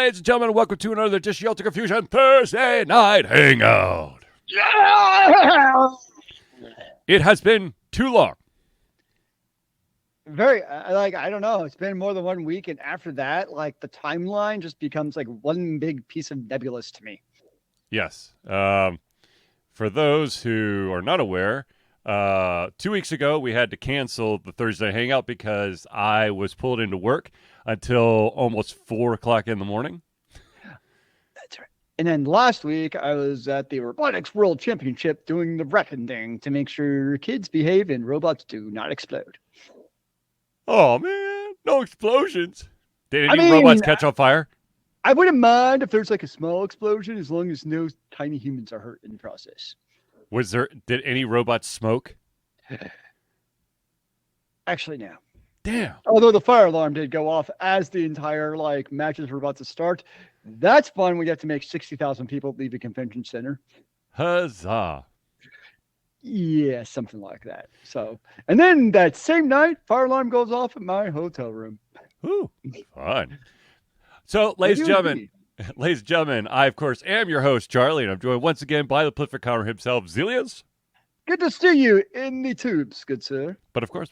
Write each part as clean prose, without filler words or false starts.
ladies and gentlemen, welcome to another edition of Ultra Confusion Thursday Night Hangout. Yeah! It has been too long. Very, I don't know. It's been more than 1 week, and after that, the timeline just becomes like one big piece of nebulous to me. Yes. For those who are not aware, 2 weeks ago we had to cancel the Thursday Hangout because I was pulled into work until almost 4 o'clock in the morning. That's right. And then last week, I was at the Robotics World Championship doing the reckoning to make sure kids behave and robots do not explode. Oh, man. No explosions. Did any robots catch on fire? I wouldn't mind if there's a small explosion as long as no tiny humans are hurt in the process. Did any robots smoke? Actually, no. Damn. Although the fire alarm did go off as the entire matches were about to start. That's fun when you have to make 60,000 people leave the convention center. Huzzah. Yeah, something like that. So, and then that same night, fire alarm goes off at my hotel room. Ooh, fun. So, ladies and gentlemen, I, of course, am your host, Charlie, and I'm joined once again by the Pliffer Counter himself, Zealeus. Good to see you in the tubes, good sir. But of course.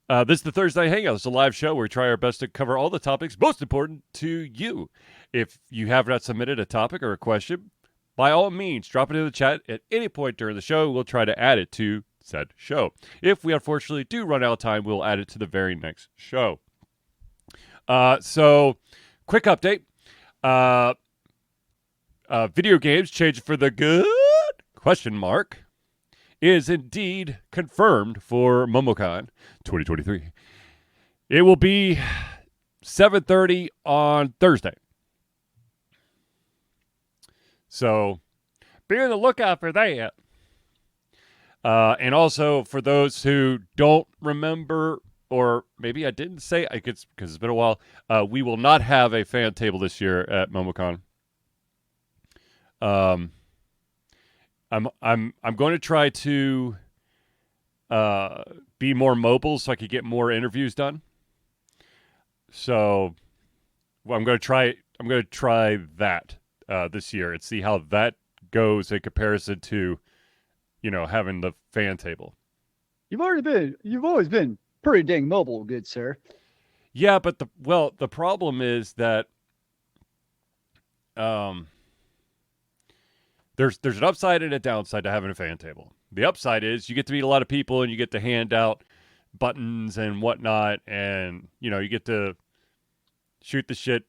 This is the Thursday Hangout. It's a live show where we try our best to cover all the topics most important to you. If you have not submitted a topic or a question, by all means, drop it in the chat at any point during the show. We'll try to add it to said show. If we unfortunately do run out of time, we'll add it to the very next show. So, quick update. Video games changed for the good? ? Is indeed confirmed for MomoCon 2023. It will be 7:30 on Thursday. So, be on the lookout for that. And also, for those who don't remember, or maybe I didn't say, because it's been a while, we will not have a fan table this year at MomoCon. I'm going to try to be more mobile so I could get more interviews done. So, I'm going to try that this year and see how that goes in comparison to, having the fan table. You've always been pretty dang mobile, good sir. Yeah, but the problem is that there's an upside and a downside to having a fan table. The upside is you get to meet a lot of people and you get to hand out buttons and whatnot, and you get to shoot the shit.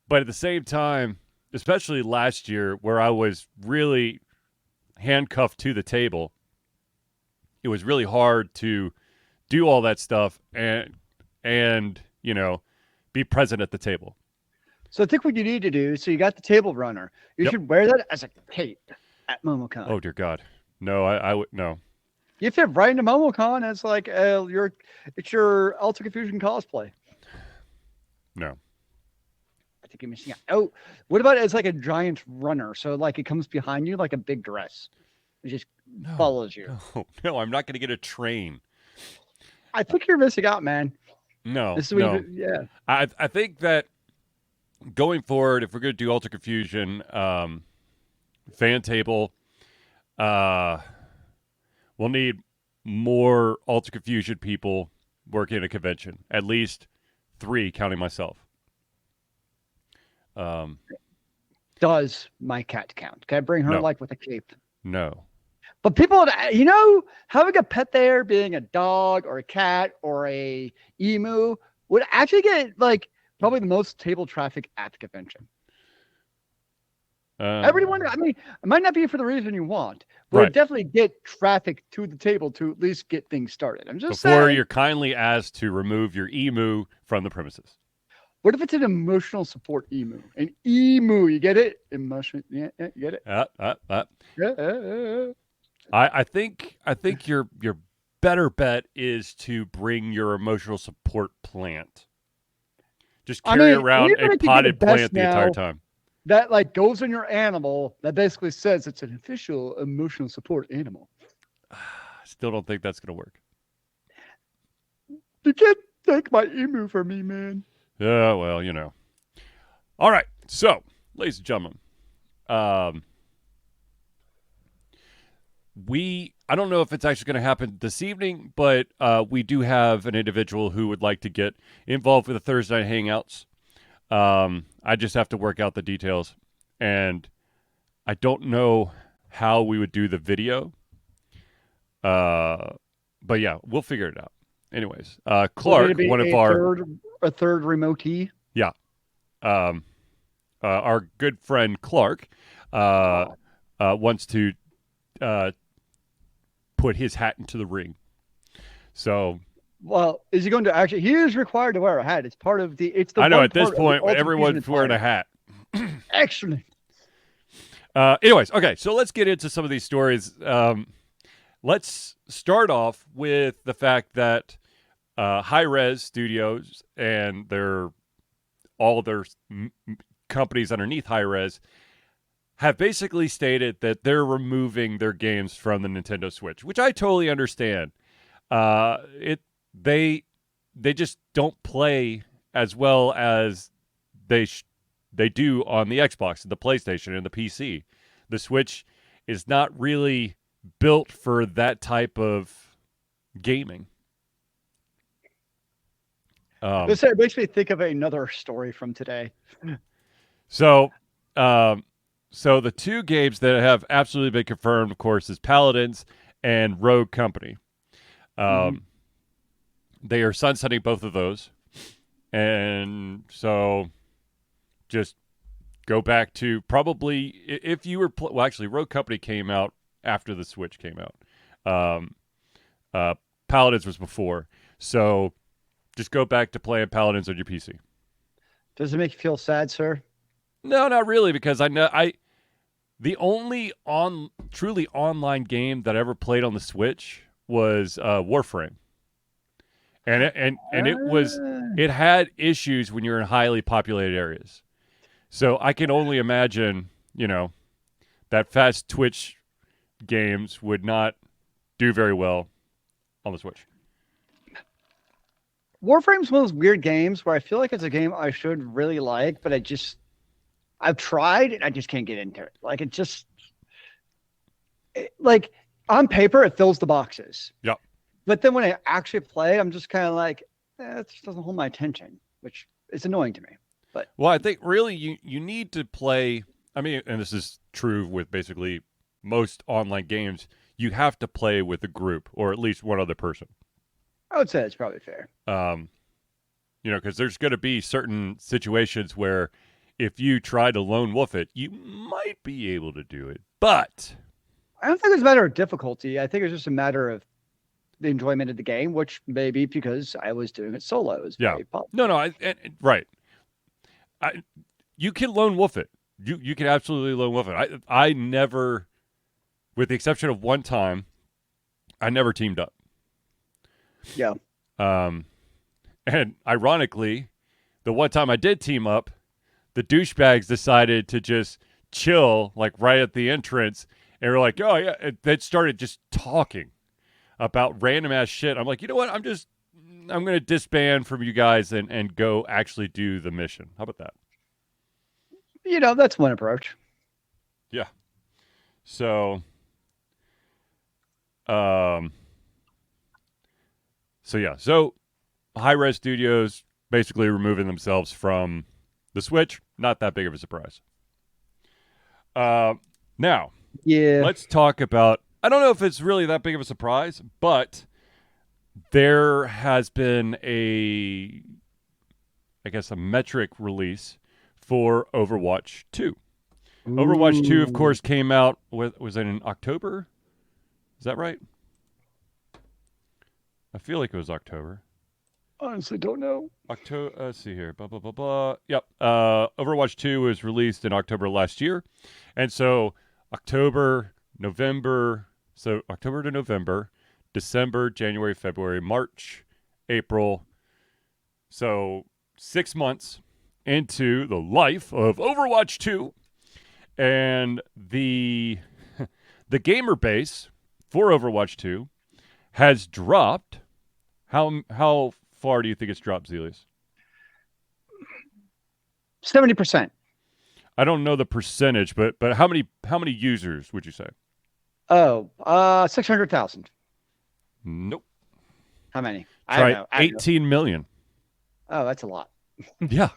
But at the same time, especially last year where I was really handcuffed to the table, it was really hard to do all that stuff and be present at the table. So I think what you need to do, so you got the table runner. You should wear that as a cape at MomoCon. Oh, dear God. No, I would, no. You fit right into MomoCon as it's your Ultra Confusion cosplay. No. I think you're missing out. Oh, what about as a giant runner? So it comes behind you like a big dress. It just follows you. No, I'm not going to get a train. I think you're missing out, man. No, yeah. I think that going forward, if we're going to do Ultra Confusion, fan table, we'll need more Ultra Confusion people working at a convention. At least 3, counting myself. Does my cat count? Can I bring her with a cape? No. But people, having a pet there, being a dog or a cat or a emu, would actually get probably the most table traffic at the convention. Everyone, it might not be for the reason you want, but it definitely get traffic to the table to at least get things started. I'm just saying. Before you're kindly asked to remove your emu from the premises. What if it's an emotional support emu? An emu, you get it? Emotional, yeah, you get it? I think your better bet is to bring your emotional support plant. Just carry around a potted plant the entire time. That goes in your animal that basically says it's an official emotional support animal. Still don't think that's going to work. Take my emu from me, man. Yeah, well, you know. All right, so, ladies and gentlemen, I don't know if it's actually going to happen this evening, but we do have an individual who would like to get involved with the Thursday night hangouts. I just have to work out the details, and I don't know how we would do the video. But yeah, we'll figure it out. Anyways, Clark, one of our third remotee. Yeah. Our good friend Clark wants to put his hat into the ring. So, well, is he going to actually? He is required to wear a hat. It's part of the. It's the. I know at this point everyone's wearing a hat. Excellent. Anyways, okay, so let's get into some of these stories. Let's start off with the fact that Hi-Rez Studios and all their companies underneath Hi-Rez have basically stated that they're removing their games from the Nintendo Switch, which I totally understand. They just don't play as well as they do on the Xbox, the PlayStation, and the PC. The Switch is not really built for that type of gaming. This makes me think of another story from today. So the two games that have absolutely been confirmed, of course, is Paladins and Rogue Company. They are sunsetting both of those. And so just go back to probably, if you were, well, actually, Rogue Company came out after the Switch came out. Paladins was before. So just go back to playing Paladins on your PC. Does it make you feel sad, sir? No, not really, because I know the only truly online game that I ever played on the Switch was Warframe. And it had issues when you're in highly populated areas. So I can only imagine, that fast Twitch games would not do very well on the Switch. Warframe's one of those weird games where I feel like it's a game I should really like, but I've tried and I just can't get into it. Like on paper, it fills the boxes. Yeah. But then when I actually play, I'm just kind of like, it just doesn't hold my attention, which is annoying to me. But well, I think really you need to play. I mean, and this is true with basically most online games. You have to play with a group or at least one other person. I would say it's probably fair. Because there's going to be certain situations where if you try to lone wolf it, you might be able to do it. But I don't think it's a matter of difficulty. I think it's just a matter of the enjoyment of the game, which may be because I was doing it solo. Yeah. Right. You can lone wolf it. You can absolutely lone wolf it. I never, with the exception of one time, I never teamed up. Yeah. And ironically, the one time I did team up, the douchebags decided to just chill, like right at the entrance, and we're like, oh yeah, they started just talking about random ass shit. I'm like, you know what? I'm going to disband from you guys and go actually do the mission. How about that? That's one approach. Yeah. So, So Hi-Rez Studios basically removing themselves from the Switch. Not that big of a surprise. Now, let's talk about, I don't know if it's really that big of a surprise, but there has been a metric release for Overwatch 2. Ooh. Overwatch 2, of course, came out, was it in October? Is that right? I feel like it was October. Honestly, don't know. October. Let's see here. Blah, blah, blah, blah. Yep. Overwatch 2 was released in October last year. And so October to November, December, January, February, March, April. So 6 months into the life of Overwatch 2. And the gamer base for Overwatch 2 has dropped. How far do you think it's dropped, Zealeus? 70%. I don't know the percentage, but how many users would you say? Oh, 600,000. Nope. How many? I don't know. 18 million. Oh, that's a lot. Yeah.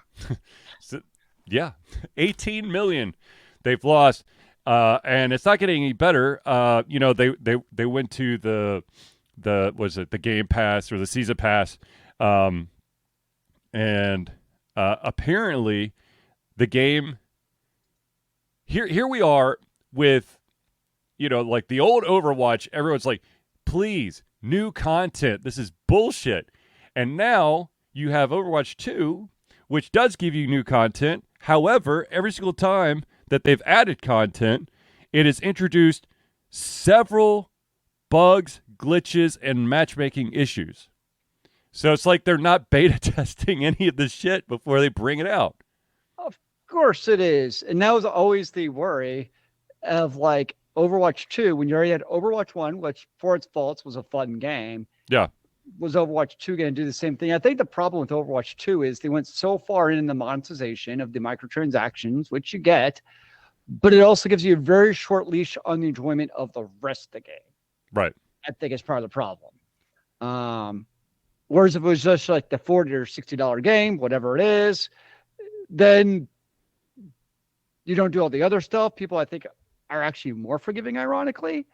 Yeah. 18 million they've lost. And it's not getting any better. They went to the Game Pass or the Season Pass. And apparently the game here we are with, like the old Overwatch, everyone's like, please, new content. This is bullshit. And now you have Overwatch 2, which does give you new content. However, every single time that they've added content, it has introduced several bugs, glitches, and matchmaking issues. So it's like they're not beta testing any of this shit before they bring it out. Of course it is. And that was always the worry of like Overwatch 2, when you already had Overwatch 1, which for its faults was a fun game. Yeah. Was Overwatch 2 going to do the same thing? I think the problem with Overwatch 2 is they went so far in the monetization of the microtransactions, which you get, but it also gives you a very short leash on the enjoyment of the rest of the game. Right. I think it's part of the problem. Whereas if it was just like the $40 or $60 game, whatever it is, then you don't do all the other stuff. People, I think, are actually more forgiving, ironically.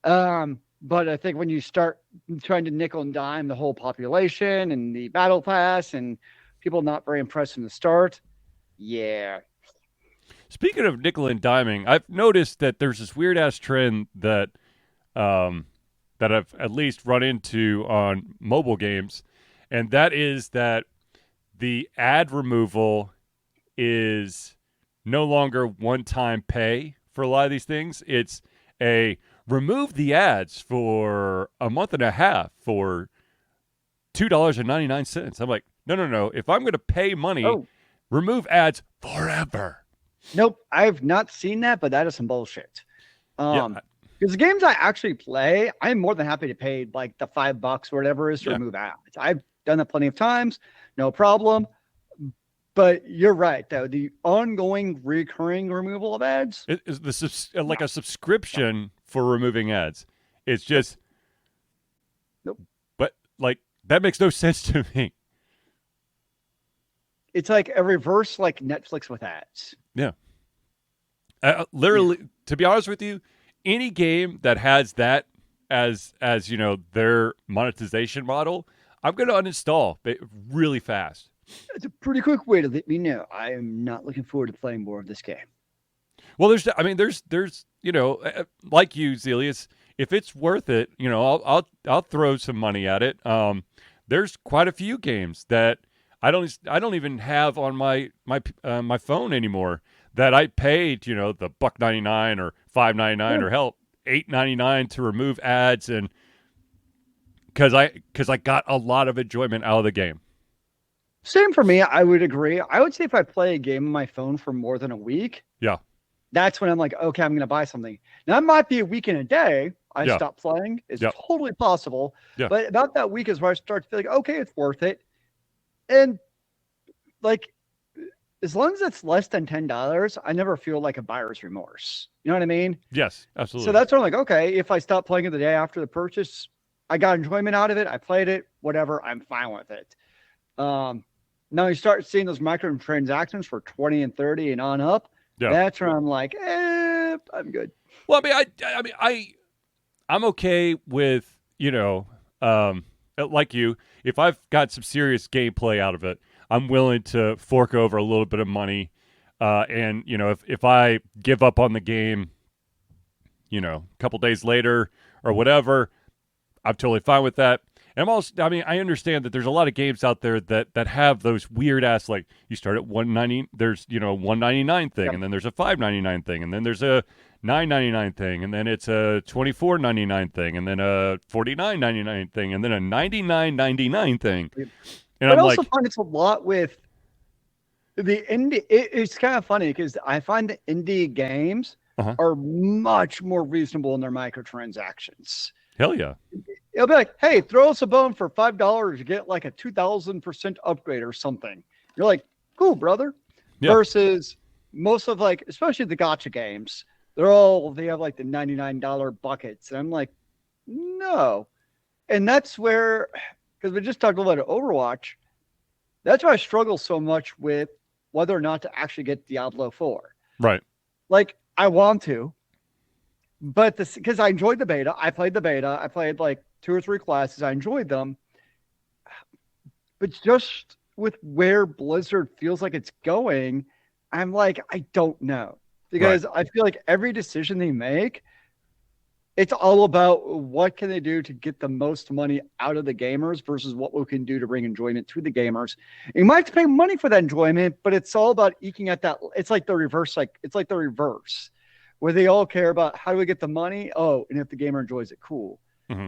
But I think when you start trying to nickel and dime the whole population and the battle pass and people not very impressed in the start, yeah. Speaking of nickel and diming, I've noticed that there's this weird ass trend that that I've at least run into on mobile games, and that is that the ad removal is no longer one-time pay for a lot of these things. It's a remove the ads for a month and a half for $2.99. I'm like, no. If I'm going to pay money, remove ads forever. Nope, I've not seen that, but that is some bullshit. Because the games I actually play, I'm more than happy to pay like the $5 or whatever it is to remove ads. I've done that plenty of times, no problem. But you're right, though. The ongoing, recurring removal of ads is like a subscription for removing ads. It's just, nope. But like that makes no sense to me. It's like a reverse, like Netflix with ads. Yeah. Literally, to be honest with you, any game that has that as their monetization model, I'm going to uninstall really fast. It's a pretty quick way to let me know I am not looking forward to playing more of this game. Well, there's like you, Zealeus, if it's worth it, I'll throw some money at it. There's quite a few games that I don't even have on my phone anymore that I paid, the $1.99 or $5.99 or hell $8.99 to remove ads, and because I got a lot of enjoyment out of the game. Same for me. I would agree. I would say if I play a game on my phone for more than a week, that's when I'm like, okay, I'm going to buy something. Now, it might be a week and a day I stop playing. It's totally possible. Yeah. But about that week is where I start to feel like, okay, it's worth it. And like, as long as it's less than $10, I never feel like a buyer's remorse. You know what I mean? Yes, absolutely. So that's where I'm like, okay, if I stop playing it the day after the purchase, I got enjoyment out of it. I played it, whatever. I'm fine with it. Now you start seeing those microtransactions for 20 and 30 and on up. Yeah. That's where I'm like, I'm good. Well, I'm okay with, like you, if I've got some serious gameplay out of it, I'm willing to fork over a little bit of money. And, if I give up on the game, a couple days later or whatever, I'm totally fine with that. And I understand that there's a lot of games out there that have those weird ass, like you start at $1.90, there's, $1.99 thing, and then there's a $5.99 thing, and then there's a $9.99 thing, and then it's a $24.99 thing, and then a $49.99 thing, and then a $99.99 thing. And I also find it's a lot with the indie. It's kind of funny because I find the indie games are much more reasonable in their microtransactions. Hell yeah. It'll be like, hey, throw us a bone for $5 to get like a 2,000% upgrade or something. You're like, cool, brother. Yeah. Versus most of like, especially the gacha games, they have like the $99 buckets. And I'm like, no. And that's where, because we just talked a little bit about Overwatch, that's why I struggle so much with whether or not to actually get Diablo 4. Right. Like, I want to, but because I enjoyed the beta. I played the beta. I played like 2 or 3 classes. I enjoyed them. But just with where Blizzard feels like it's going, I'm like, I don't know. Because I feel like every decision they make, it's all about what can they do to get the most money out of the gamers versus what we can do to bring enjoyment to the gamers. You might have to pay money for that enjoyment, but it's all about eking at that. It's like the reverse, where they all care about how do we get the money? Oh, and if the gamer enjoys it, cool. Mm-hmm.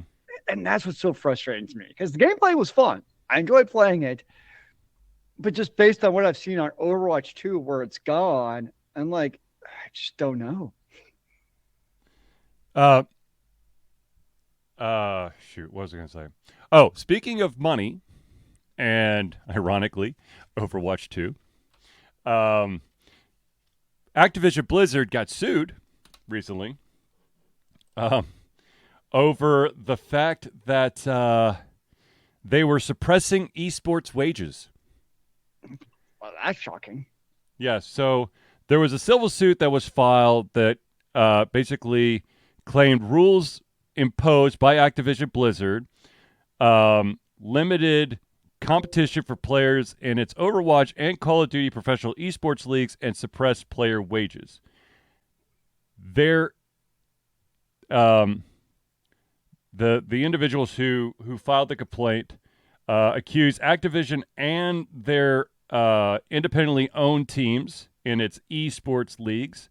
And that's what's so frustrating to me, because the gameplay was fun. I enjoyed playing it, but just based on what I've seen on Overwatch 2, where it's gone, I'm like, I just don't know. Shoot, what was I going to say? Oh, speaking of money, and ironically, Overwatch 2, Activision-Blizzard got sued recently over the fact that they were suppressing esports wages. Well, that's shocking. Yeah, so there was a civil suit that was filed that basically claimed rules imposed by Activision-Blizzard limited competition for players in its Overwatch and Call of Duty professional esports leagues and suppressed player wages. The individuals who filed the complaint accused Activision and their independently owned teams in its esports leagues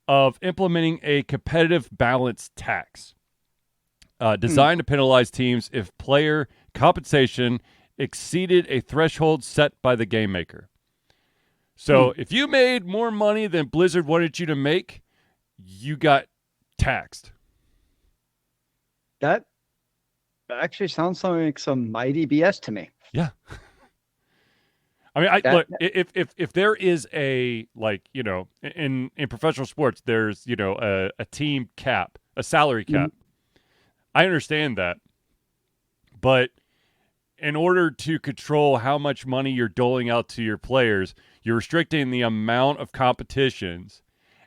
of implementing a competitive balance tax designed to penalize teams if player compensation exceeded a threshold set by the game maker. So if you made more money than Blizzard wanted you to make, you got taxed. That actually sounds like some mighty BS to me. Yeah. I mean, look, if there is a, like, you know, in professional sports, there's, you know, a team cap, a salary cap. Mm-hmm. I understand that. But in order to control how much money you're doling out to your players, you're restricting the amount of competitions.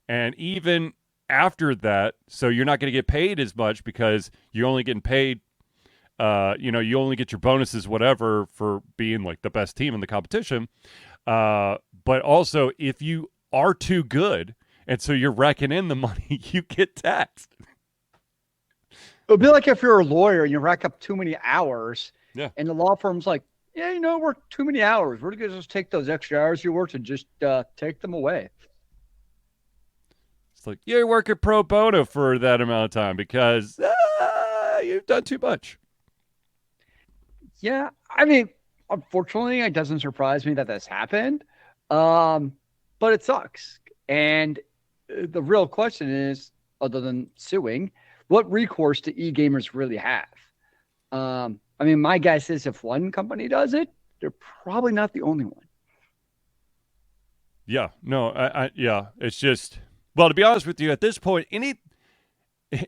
And even after that, so you're not going to get paid as much because you're only getting paid, you only get your bonuses, whatever, for being like the best team in the competition. But also, if you are too good, and so you're racking in the money, you get taxed. It would be like if you're a lawyer and you rack up too many hours, and the law firm's like, yeah, you know, we're too many hours. We're going to just take those extra hours you worked and just take them away. It's like, you're working pro bono for that amount of time because you've done too much. Yeah, I mean, unfortunately, it doesn't surprise me that this happened, but it sucks. And the real question is, other than suing, what recourse do e-gamers really have? I mean, my guess is if one company does it, they're probably not the only one. Yeah, no, yeah, it's just, well, to be honest with you, at this point,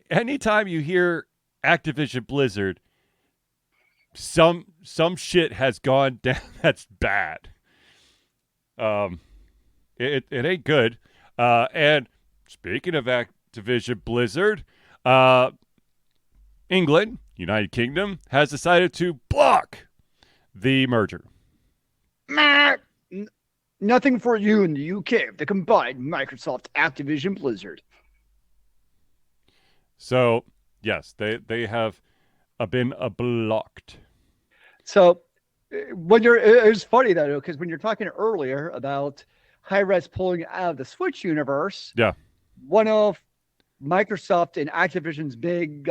anytime you hear Activision-Blizzard, some shit has gone down that's bad. It ain't good. And speaking of Activision-Blizzard, England, United Kingdom, has decided to block the merger. Nothing for you in the UK, the combined Microsoft Activision-Blizzard. So, yes, they have been blocked. So, it's funny though, because when you're talking earlier about Hi-Rez pulling out of the Switch universe, one of Microsoft and Activision's big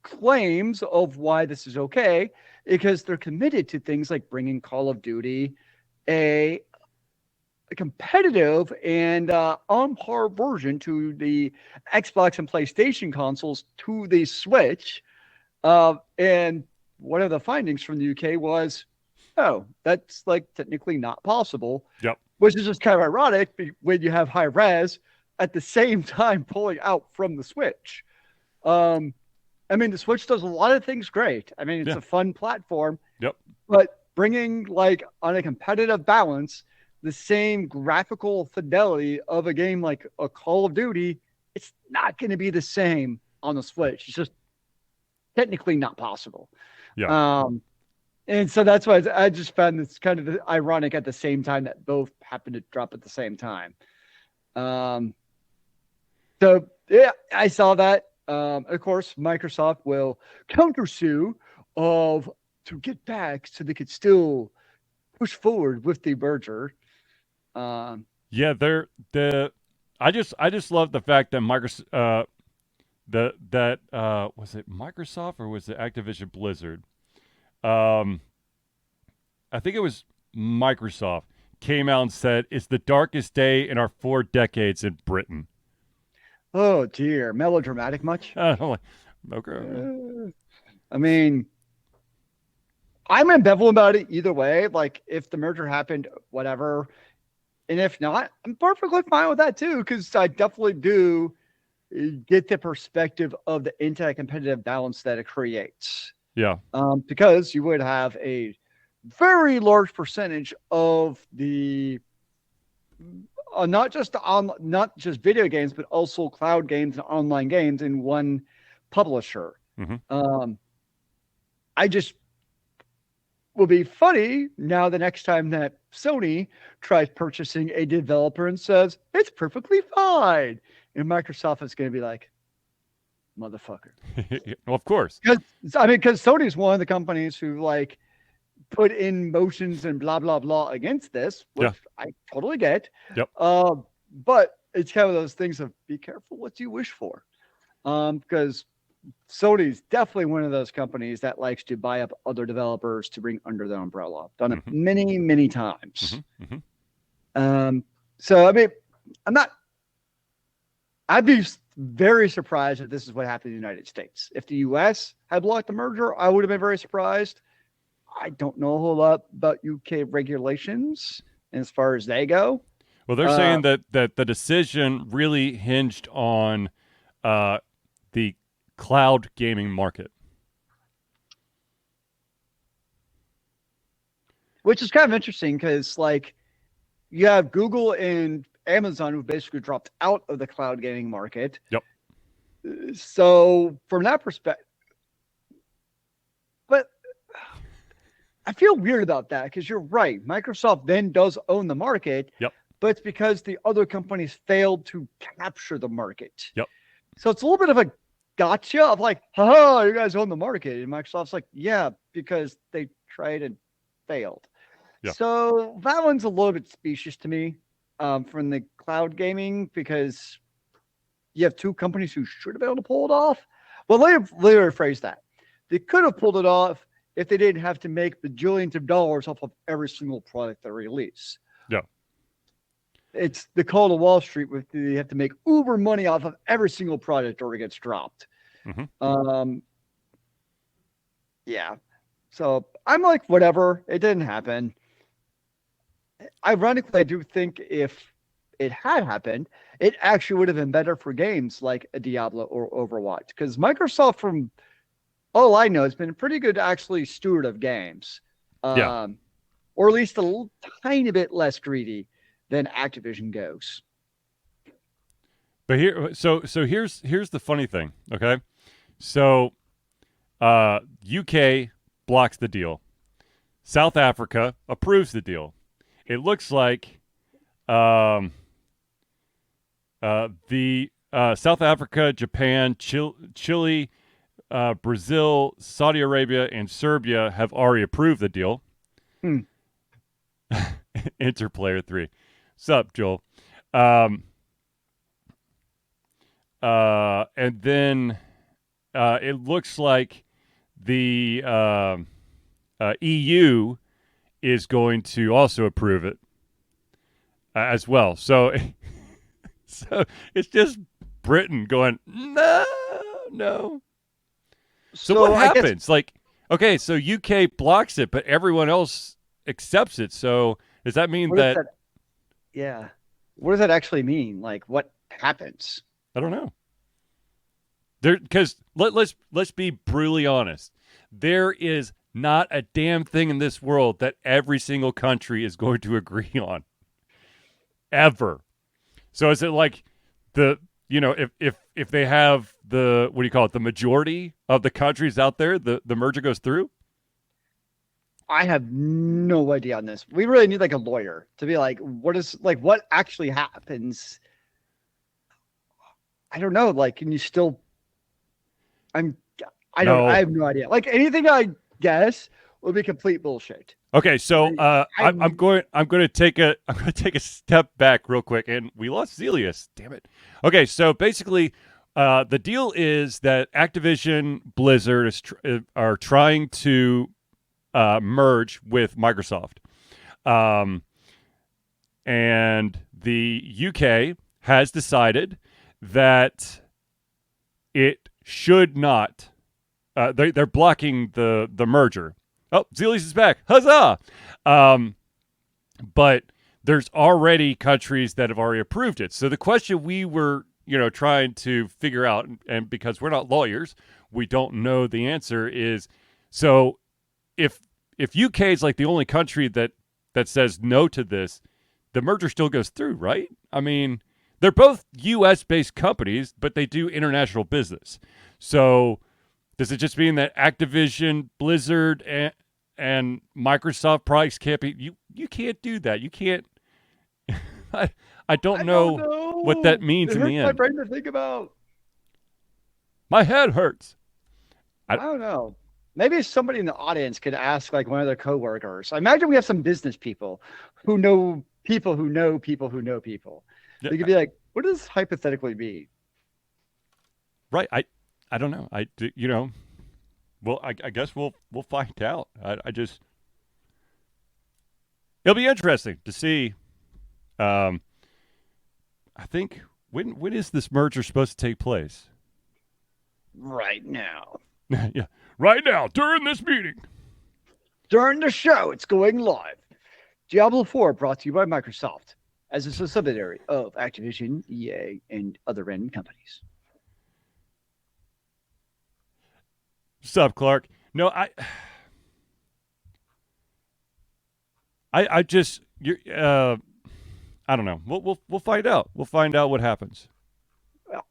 claims of why this is okay, because they're committed to things like bringing Call of Duty a competitive and on par version to the Xbox and PlayStation consoles to the Switch. And one of the findings from the UK was, oh, that's like technically not possible. Yep. Which is just kind of ironic when you have Hi-Rez at the same time pulling out from the Switch. I mean, the Switch does a lot of things great. I mean, it's a fun platform. Yep. But bringing, like, on a competitive balance, the same graphical fidelity of a game like a Call of Duty, it's not going to be the same on the Switch. It's just technically not possible. Yeah. And so that's why I just found this kind of ironic at the same time that both happened to drop at the same time. So, yeah, I saw that. Of course, Microsoft will countersue to get back so they could still push forward with the merger. I just love the fact that Microsoft, was it Microsoft or was it Activision-Blizzard? I think it was Microsoft came out and said it's the darkest day in our 4 decades in Britain. Oh dear, melodramatic much? Okay. I mean, I'm ambivalent about it either way. Like, if the merger happened, whatever, and if not, I'm perfectly fine with that too, because I definitely do get the perspective of the anti-competitive balance that it creates. Yeah. Because you would have a very large percentage of the not just video games, but also cloud games and online games in one publisher. Mm-hmm. I just will be funny now the next time that Sony tries purchasing a developer and says it's perfectly fine, and Microsoft is going to be like, motherfucker. Well, of course. Because Sony is one of the companies who like put in motions and blah blah blah against this, which I totally get. Yep. But it's kind of those things of be careful what you wish for, because Sony's definitely one of those companies that likes to buy up other developers to bring under their umbrella. Done it many times. So I mean, I'd be very surprised if this is what happened in the United States. If the U.S. had blocked the merger, I would have been very surprised. I don't know a whole lot about UK regulations as far as they go. Well, they're saying that the decision really hinged on the cloud gaming market. Which is kind of interesting because, like, you have Google and Amazon who basically dropped out of the cloud gaming market. Yep. So from that perspective, but I feel weird about that because you're right. Microsoft then does own the market. Yep. But it's because the other companies failed to capture the market. Yep. So it's a little bit of a gotcha of like, haha, you guys own the market. And Microsoft's like, yeah, because they tried and failed. Yeah. So that one's a little bit specious to me from the cloud gaming because you have two companies who should have been able to pull it off. Well, let me rephrase that. They could have pulled it off if they didn't have to make bajillions of dollars off of every single product they release. Yeah. It's the call to Wall Street with they have to make uber money off of every single product or it gets dropped. Yeah. So I'm like, whatever. It didn't happen. Ironically, I do think if it had happened, it actually would have been better for games like a Diablo or Overwatch. Because Microsoft, from all I know, has been a pretty good actually steward of games. Or at least a tiny bit less greedy than Activision goes. But here's the funny thing, okay? So UK blocks the deal. South Africa approves the deal. It looks like the South Africa, Japan, Chile, Brazil, Saudi Arabia, and Serbia have already approved the deal. Interplayer 3. Sup, Joel? And then it looks like the EU is going to also approve it. as well. So, so it's just Britain going, no, no. So what happens? Like, okay, so UK blocks it, but everyone else accepts it. So does that mean that? Yeah. What does that actually mean? Like, what happens? I don't know. Because let's be brutally honest. There is not a damn thing in this world that every single country is going to agree on. Ever. So is it like if they have the majority of the countries out there, the merger goes through? I have no idea on this. We really need like a lawyer to be like, what actually happens? I don't know. Like, can you still? I have no idea. Like anything I guess would be complete bullshit. Okay, so I'm going to take a step back real quick, and we lost Zealeus. Damn it. Okay, so basically, the deal is that Activision-Blizzard are trying to merge with Microsoft, and the UK has decided that it should not. They're blocking the merger. Oh, Zealeus is back. Huzzah! But there's already countries that have already approved it. So the question we were, trying to figure out, and because we're not lawyers, we don't know the answer, is so if UK is like the only country that says no to this, the merger still goes through, right? I mean, they're both US-based companies, but they do international business. So does it just mean that Activision, Blizzard, and Microsoft products can't be? You can't do that. You can't. I don't know what that means in the end. My brain to think about. My head hurts. I don't know. Maybe somebody in the audience could ask like one of their coworkers. I imagine we have some business people who know people who know people who know people. Yeah. They could be like, what does hypothetically mean? Right. I don't know. Well, I guess we'll find out. It'll be interesting to see. I think when is this merger supposed to take place? Right now. Yeah, right now during this meeting. During the show, it's going live. Diablo 4 brought to you by Microsoft as a subsidiary of Activision, EA, and other random companies. Sup, Clark? No, I just I don't know. We'll find out. We'll find out what happens.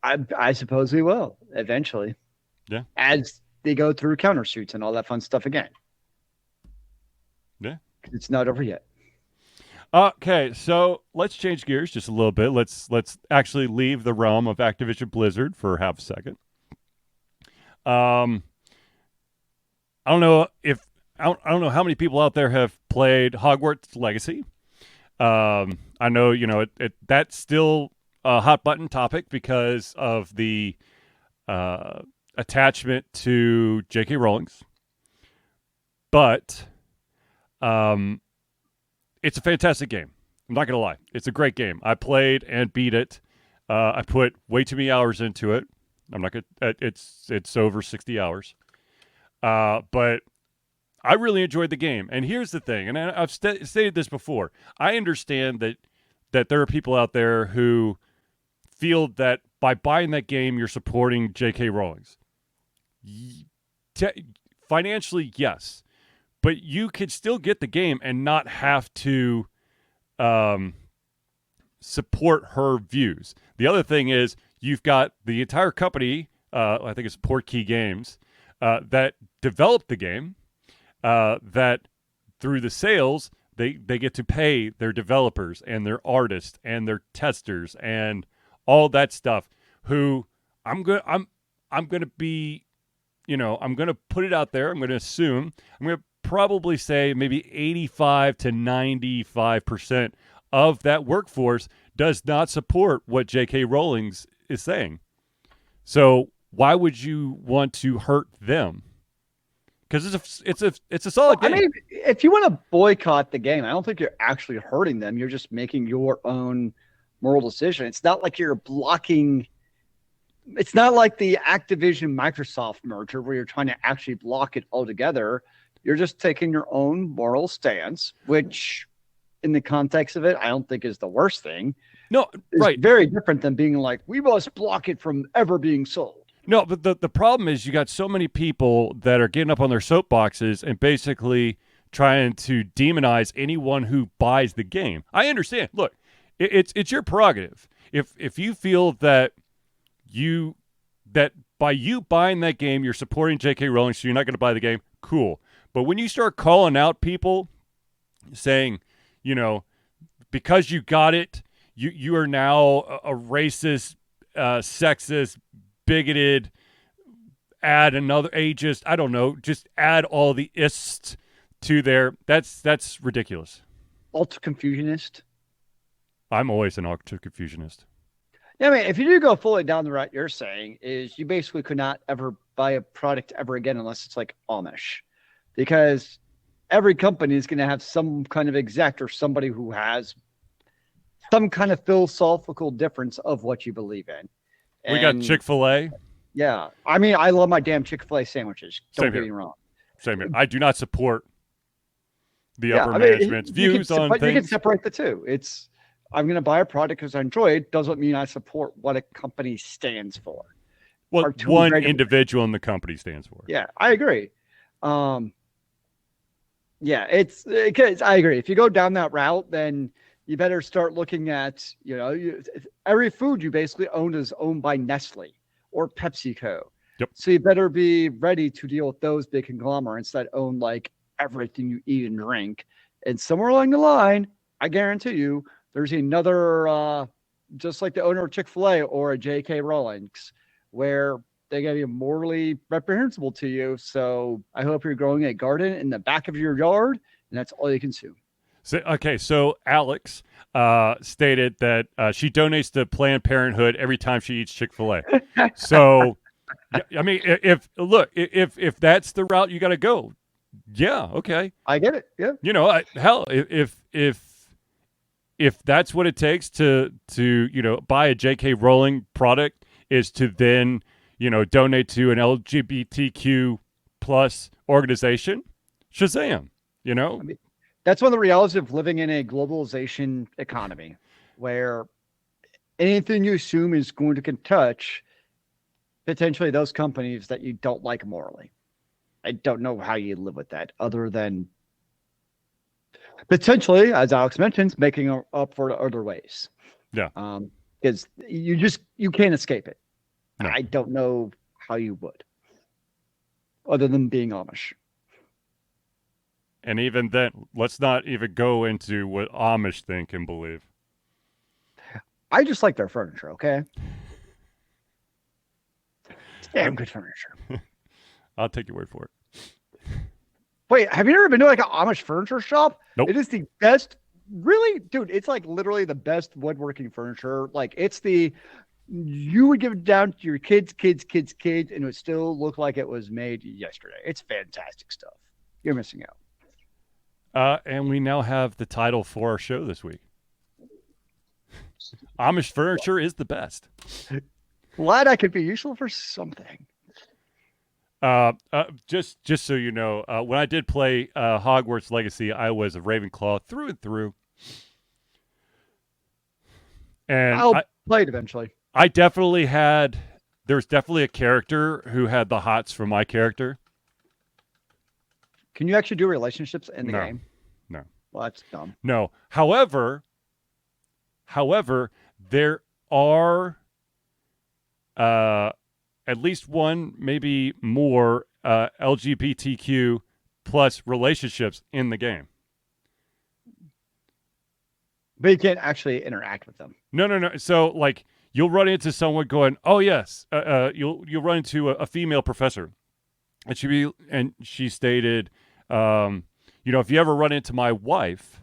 I suppose we will eventually. Yeah. As they go through countersuits and all that fun stuff again. Yeah. It's not over yet. Okay, so let's change gears just a little bit. Let's actually leave the realm of Activision-Blizzard for half a second. I don't know how many people out there have played Hogwarts Legacy. I know that's still a hot button topic because of the attachment to J.K. Rowling's, but it's a fantastic game. I'm not gonna lie, it's a great game. I played and beat it. I put way too many hours into it. I'm not gonna. It's over 60 hours. But I really enjoyed the game. And here's the thing, and I've stated this before. I understand that there are people out there who feel that by buying that game, you're supporting J.K. Rowling's. Financially, yes. But you could still get the game and not have to support her views. The other thing is you've got the entire company, I think it's Portkey Games, that developed the game, that through the sales, they get to pay their developers and their artists and their testers and all that stuff, who I'm going to be, I'm going to put it out there. I'm going to assume, I'm going to probably say maybe 85 to 95% of that workforce does not support what J.K. Rowling is saying. So why would you want to hurt them? because it's a solid game. I mean, if you want to boycott the game, I don't think you're actually hurting them. You're just making your own moral decision. It's not like you're blocking. It's not like the Activision Microsoft merger where you're trying to actually block it altogether. You're just taking your own moral stance, which, in the context of it, I don't think is the worst thing. No, it's right. Very different than being like, we must block it from ever being sold. No, but the problem is you got so many people that are getting up on their soapboxes and basically trying to demonize anyone who buys the game. I understand. Look, it's your prerogative. If you feel that by you buying that game, you're supporting J.K. Rowling, so you're not going to buy the game, cool. But when you start calling out people saying, because you got it, you are now a racist, sexist, bigoted, add another ageist, I don't know, just add all the ists to there. That's ridiculous. Ultra-confusionist. I'm always an ultra-confusionist. Yeah, I mean, if you do go fully down the route you're saying, is you basically could not ever buy a product ever again unless it's like Amish. Because every company is going to have some kind of exec or somebody who has some kind of philosophical difference of what you believe in. We got Chick-fil-A. Yeah. I mean, I love my damn Chick-fil-A sandwiches. Don't get me wrong. Same here. I do not support the upper management's views on things. You can separate the two. I'm going to buy a product because I enjoy it. Doesn't mean I support what a company stands for. What one individual in the company stands for. Yeah, I agree. Yeah, I agree. If you go down that route, then you better start looking at, every food you basically own is owned by Nestle or PepsiCo. Yep. So you better be ready to deal with those big conglomerates that own like everything you eat and drink. And somewhere along the line, I guarantee you, there's another, just like the owner of Chick-fil-A or a J.K. Rowling's, where they're going to be morally reprehensible to you. So I hope you're growing a garden in the back of your yard, and that's all you consume. So Alex stated that she donates to Planned Parenthood every time she eats Chick-fil-A. So, I mean, if that's the route you got to go, yeah, okay. I get it, yeah. Hell, if that's what it takes to buy a J.K. Rowling product is to then, donate to an LGBTQ plus organization, Shazam, I mean, that's one of the realities of living in a globalization economy where anything you assume is going to touch potentially those companies that you don't like morally. I don't know how you live with that other than potentially, as Alex mentions, making up for the other ways. Yeah. Because you can't escape it. No. I don't know how you would, other than being Amish. And even then, let's not even go into what Amish think and believe. I just like their furniture, okay? It's damn good furniture. I'll take your word for it. Wait, have you ever been to like an Amish furniture shop? Nope. It is the best. Really, dude, it's like literally the best woodworking furniture. Like you would give it down to your kids, and it would still look like it was made yesterday. It's fantastic stuff. You're missing out. And we now have the title for our show this week. Amish furniture is the best. Glad I could be useful for something. Just so you know, when I did play Hogwarts Legacy, I was a Ravenclaw through and through. And I'll play it eventually. There's definitely a character who had the hots for my character. Can you actually do relationships in the game? No. Well, that's dumb. No. However, there are at least one, maybe more LGBTQ plus relationships in the game. But you can't actually interact with them. No. So, like, you'll run into someone going, "Oh yes," you'll run into a female professor, and she stated, if you ever run into my wife,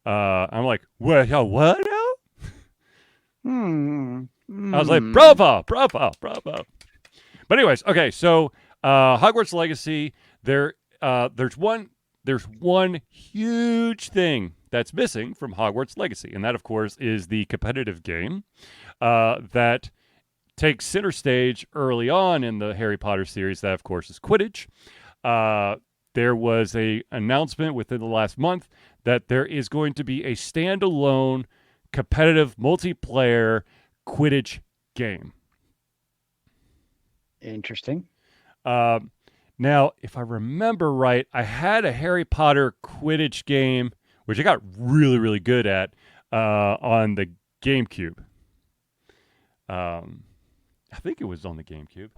I'm like, what now? I was like, bravo. But anyways, okay, so Hogwarts Legacy, there's one huge thing that's missing from Hogwarts Legacy, and that, of course, is the competitive game that takes center stage early on in the Harry Potter series. That, of course, is Quidditch. There was an announcement within the last month that there is going to be a standalone competitive multiplayer Quidditch game. Interesting. Now, if I remember right, I had a Harry Potter Quidditch game, which I got really, really good at on the GameCube. I think it was on the GameCube.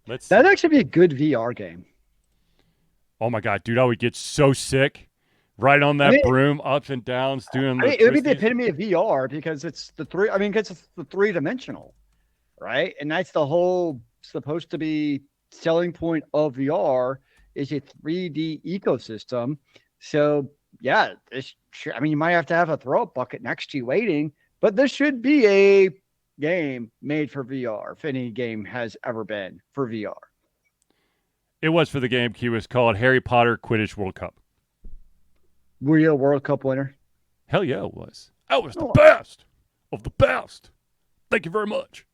That'd actually be a good VR game. Oh my God, dude, I would get so sick. Right on that broom, ups and downs, doing the it would be the epitome of VR because it's the three. I mean, because it's the 3-dimensional, right? And that's the whole supposed to be selling point of VR is a 3D ecosystem. So yeah, I mean, you might have to have a throw-up bucket next to you waiting, but this should be a game made for VR. If any game has ever been for VR, it was for the GameCube. It was called Harry Potter Quidditch World Cup. Were you a World Cup winner? Hell yeah, it was. I was the best of the best. Thank you very much.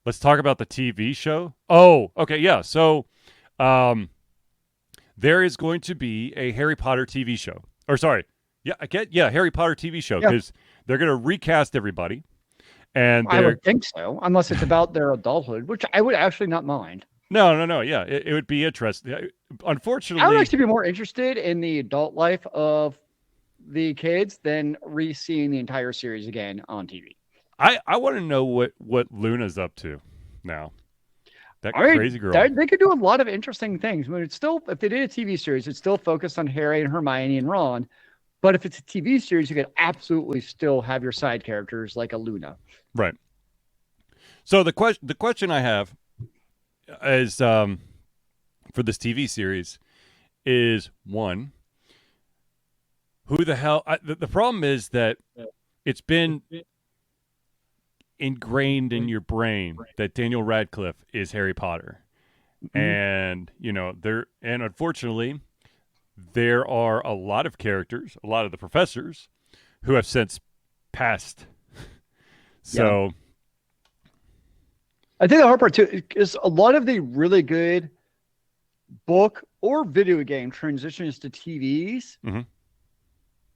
Let's talk about the TV show. Oh, okay, yeah. So, there is going to be a Harry Potter TV show. Or sorry, Harry Potter TV show because they're going to recast everybody. And I would think so, unless it's about their adulthood, which I would actually not mind. No. Yeah, it would be interesting. Unfortunately, I would actually be more interested in the adult life of the kids than re-seeing the entire series again on TV. I want to know what Luna's up to now. Crazy girl. They could do a lot of interesting things. I mean, it's still, if they did a TV series, it's still focused on Harry and Hermione and Ron. But if it's a TV series, you could absolutely still have your side characters like a Luna. Right. So the question I have is for this TV series is one, who the hell? The problem is that it's been ingrained in your brain that Daniel Radcliffe is Harry Potter, and unfortunately, there are a lot of characters, a lot of the professors, who have since passed. So. Yeah. I think the hard part too is a lot of the really good book or video game transitions to TVs. Mm-hmm.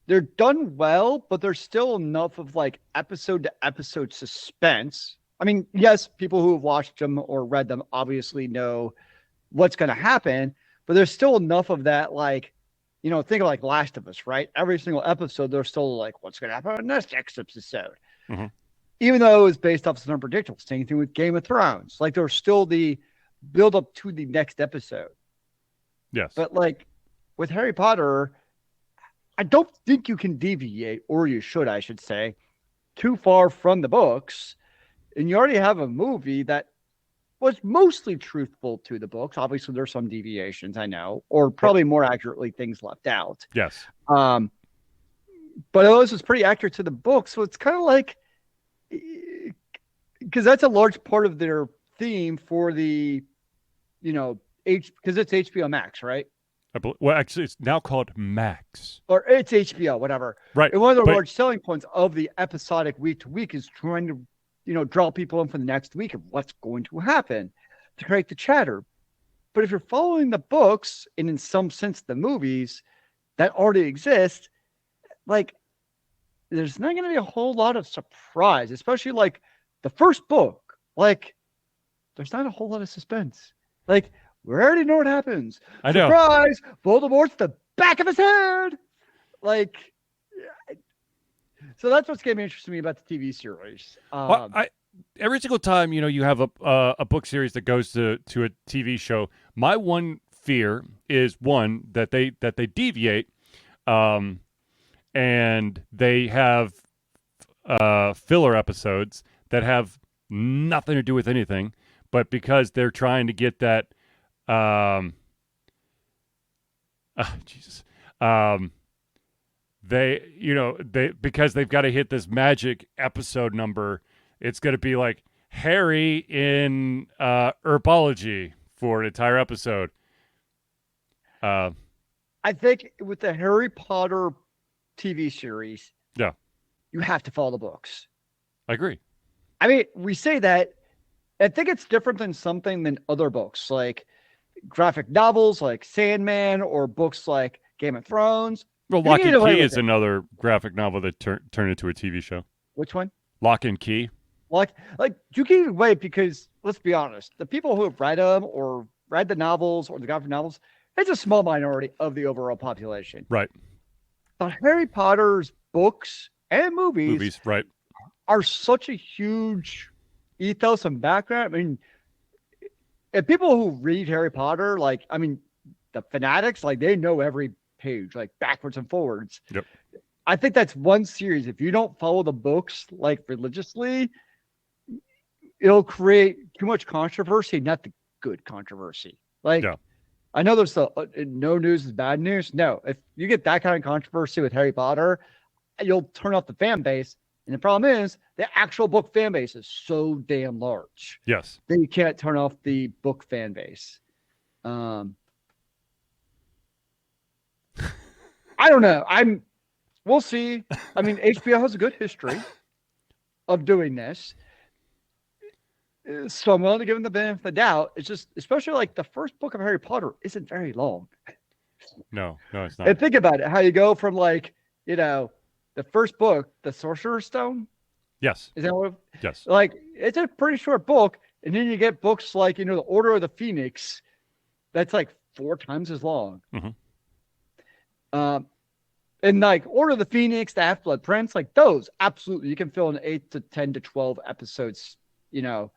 They're done well, but there's still enough of like episode to episode suspense. I mean, yes, people who have watched them or read them obviously know what's going to happen, but there's still enough of that, like, think of like Last of Us, right? Every single episode, they're still like, what's going to happen in this next episode? Mm-hmm. Even though it was based off something unpredictable. Same thing with Game of Thrones. Like, there's still the build up to the next episode. Yes. But like with Harry Potter, I don't think you can deviate, or you should, I should say, too far from the books. And you already have a movie that was mostly truthful to the books. Obviously, there's some deviations, I know, or probably more accurately, things left out. Yes. But this is pretty accurate to the book. So it's kind of like, because that's a large part of their theme for the, because it's HBO Max, right? Well, actually, it's now called Max. Or it's HBO, whatever. Right. And one of the large selling points of the episodic week to week is trying to, draw people in for the next week of what's going to happen to create the chatter. But if you're following the books and in some sense the movies that already exist, like, there's not going to be a whole lot of surprise, especially like the first book. Like, there's not a whole lot of suspense. Like, we already know what happens. I know. Surprise! Voldemort's the back of his head. Like, so that's what's going to be interesting to me about the TV series. Every single time you have a book series that goes to a TV show, my one fear is one that they deviate, and they have filler episodes that have nothing to do with anything, but because they're trying to get that. Jesus. Because they've got to hit this magic episode number, it's going to be like, Harry in herbology for an entire episode. I think with the Harry Potter TV series, you have to follow the books. I agree. I mean, we say that. I think it's different than other books, like graphic novels like Sandman or books like Game of Thrones. Well, Lock and Key is another graphic novel that turned into a TV show. Which one? Lock and Key. Like you can wait because let's be honest, the people who have read them or read the novels or the graphic novels, it's a small minority of the overall population. Right. But Harry Potter's books and movies right, are such a huge ethos and background. I mean, if people who read Harry Potter, the fanatics, they know every page, backwards and forwards. Yep. I think that's one series. If you don't follow the books religiously, it'll create too much controversy, not the good controversy. I know there's no news is bad news. No, if you get that kind of controversy with Harry Potter, you'll turn off the fan base. And the problem is the actual book fan base is so damn large. Yes. Then you can't turn off the book fan base. I don't know. We'll see. I mean, HBO has a good history of doing this. So I'm willing to give them the benefit of the doubt. It's just, especially the first book of Harry Potter isn't very long. No, it's not. And think about it, how you go from the first book, The Sorcerer's Stone. Yes. Is that what? Yes. It's a pretty short book. And then you get books like, The Order of the Phoenix. That's 4 times as long. Mm-hmm. And Order of the Phoenix, The Half-Blood Prince, those, absolutely. You can fill in 8 to 10 to 12 episodes, Yeah.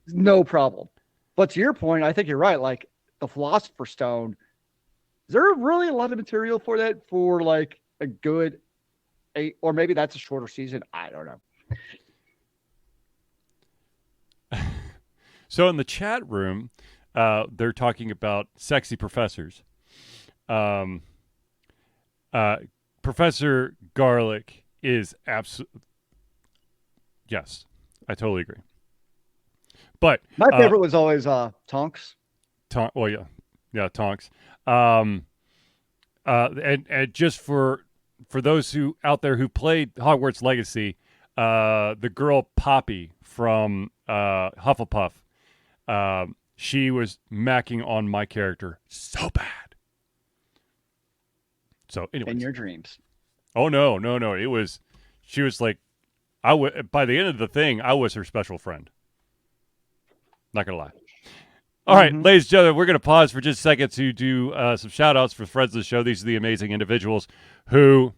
No problem. But to your point, I think you're right. The Philosopher's Stone, is there really a lot of material for that for a good 8, or maybe that's a shorter season? I don't know. So in the chat room, they're talking about sexy professors. Professor Garlic is absolutely... Yes, I totally agree. But my favorite was always Tonks. Well, yeah, Tonks. And just for those who out there who played Hogwarts Legacy, the girl Poppy from Hufflepuff, she was macking on my character so bad. So anyway, in your dreams. Oh no! It was, she was by the end of the thing, I was her special friend. Not gonna lie. All right, ladies and gentlemen, we're going to pause for just a second to do some shout-outs for friends of the show. These are the amazing individuals who...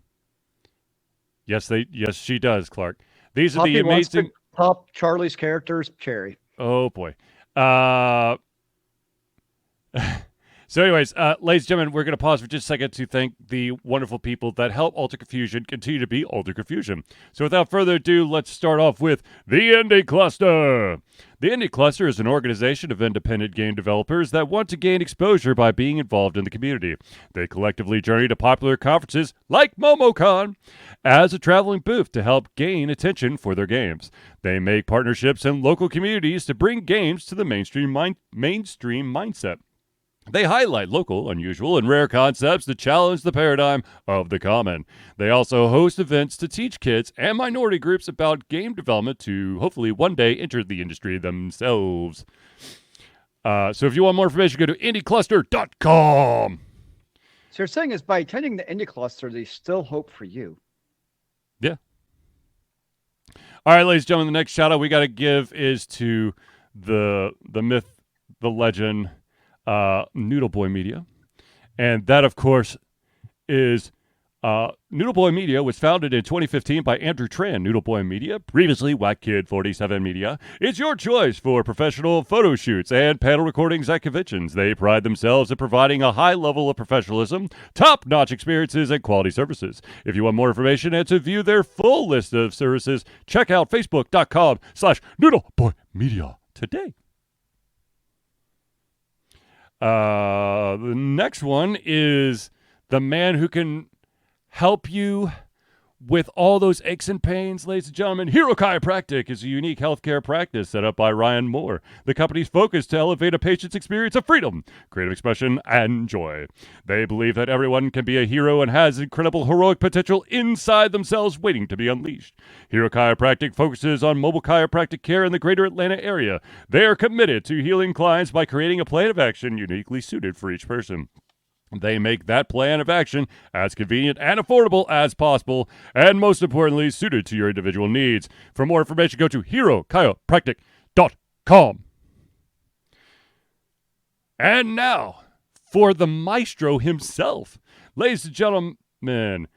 Yes, she does, Clark. These are Poppy the amazing... Top Charlie's characters, Cherry. Oh, boy. So anyways, ladies and gentlemen, we're going to pause for just a second to thank the wonderful people that help Ultra Confusion continue to be Ultra Confusion. So without further ado, let's start off with the Indie Cluster. The Indie Cluster is an organization of independent game developers that want to gain exposure by being involved in the community. They collectively journey to popular conferences like MomoCon as a traveling booth to help gain attention for their games. They make partnerships in local communities to bring games to the mainstream mindset. They highlight local, unusual, and rare concepts to challenge the paradigm of the common. They also host events to teach kids and minority groups about game development to hopefully one day enter the industry themselves. So if you want more information, go to indiecluster.com. So you're saying is by attending the Indie Cluster, they still hope for you. Yeah. All right, ladies and gentlemen, the next shout out we got to give is to the myth, the legend, Noodle Boy Media. And that, of course, is Noodle Boy Media was founded in 2015 by Andrew Tran. Noodle Boy Media, previously Whack Kid 47 Media, is your choice for professional photo shoots and panel recordings at conventions. They pride themselves in providing a high level of professionalism, top-notch experiences, and quality services. If you want more information and to view their full list of services, check out facebook.com/noodleboymedia today. The next one is the man who can help you with all those aches and pains, ladies and gentlemen, Hero Chiropractic is a unique healthcare practice set up by Ryan Moore. The company's focus to elevate a patient's experience of freedom, creative expression, and joy. They believe that everyone can be a hero and has incredible heroic potential inside themselves waiting to be unleashed. Hero Chiropractic focuses on mobile chiropractic care in the greater Atlanta area. They are committed to healing clients by creating a plan of action uniquely suited for each person. They make that plan of action as convenient and affordable as possible, and most importantly, suited to your individual needs. For more information, go to herochiropractic.com. And now, for the maestro himself. Ladies and gentlemen,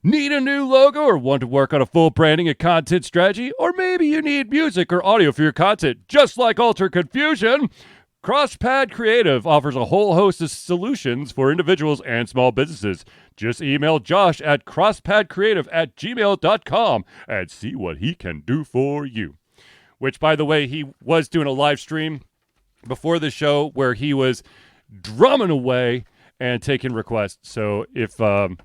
need a new logo or want to work on a full branding and content strategy? Or maybe you need music or audio for your content, just like Altered Confusion? CrossPad Creative offers a whole host of solutions for individuals and small businesses. Just email Josh at crosspadcreative@gmail.com and see what he can do for you. Which, by the way, he was doing a live stream before the show where he was drumming away and taking requests. So if you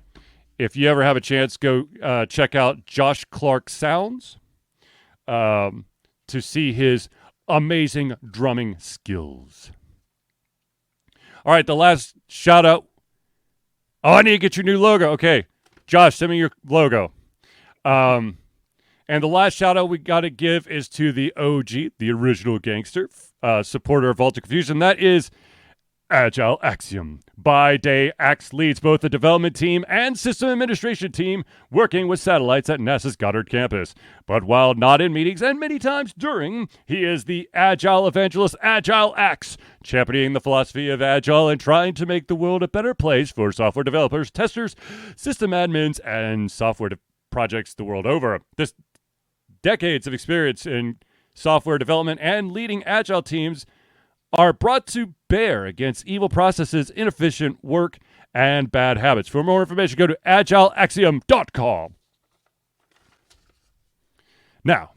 ever have a chance, go check out Josh Clark Sounds to see his amazing drumming skills. All right, the last shout out. Oh, I need to get your new logo. Okay, Josh, send me your logo. And the last shout out we got to give is to the OG, the original gangster, supporter of Altered Confusion. That is Agile Axiom. By day, Axe leads both the development team and system administration team working with satellites at NASA's Goddard campus. But while not in meetings and many times during, he is the Agile evangelist Agile Axe, championing the philosophy of Agile and trying to make the world a better place for software developers, testers, system admins, and software projects the world over. This decades of experience in software development and leading Agile teams are brought to bear against evil processes, inefficient work, and bad habits. For more information, go to agileaxiom.com. Now,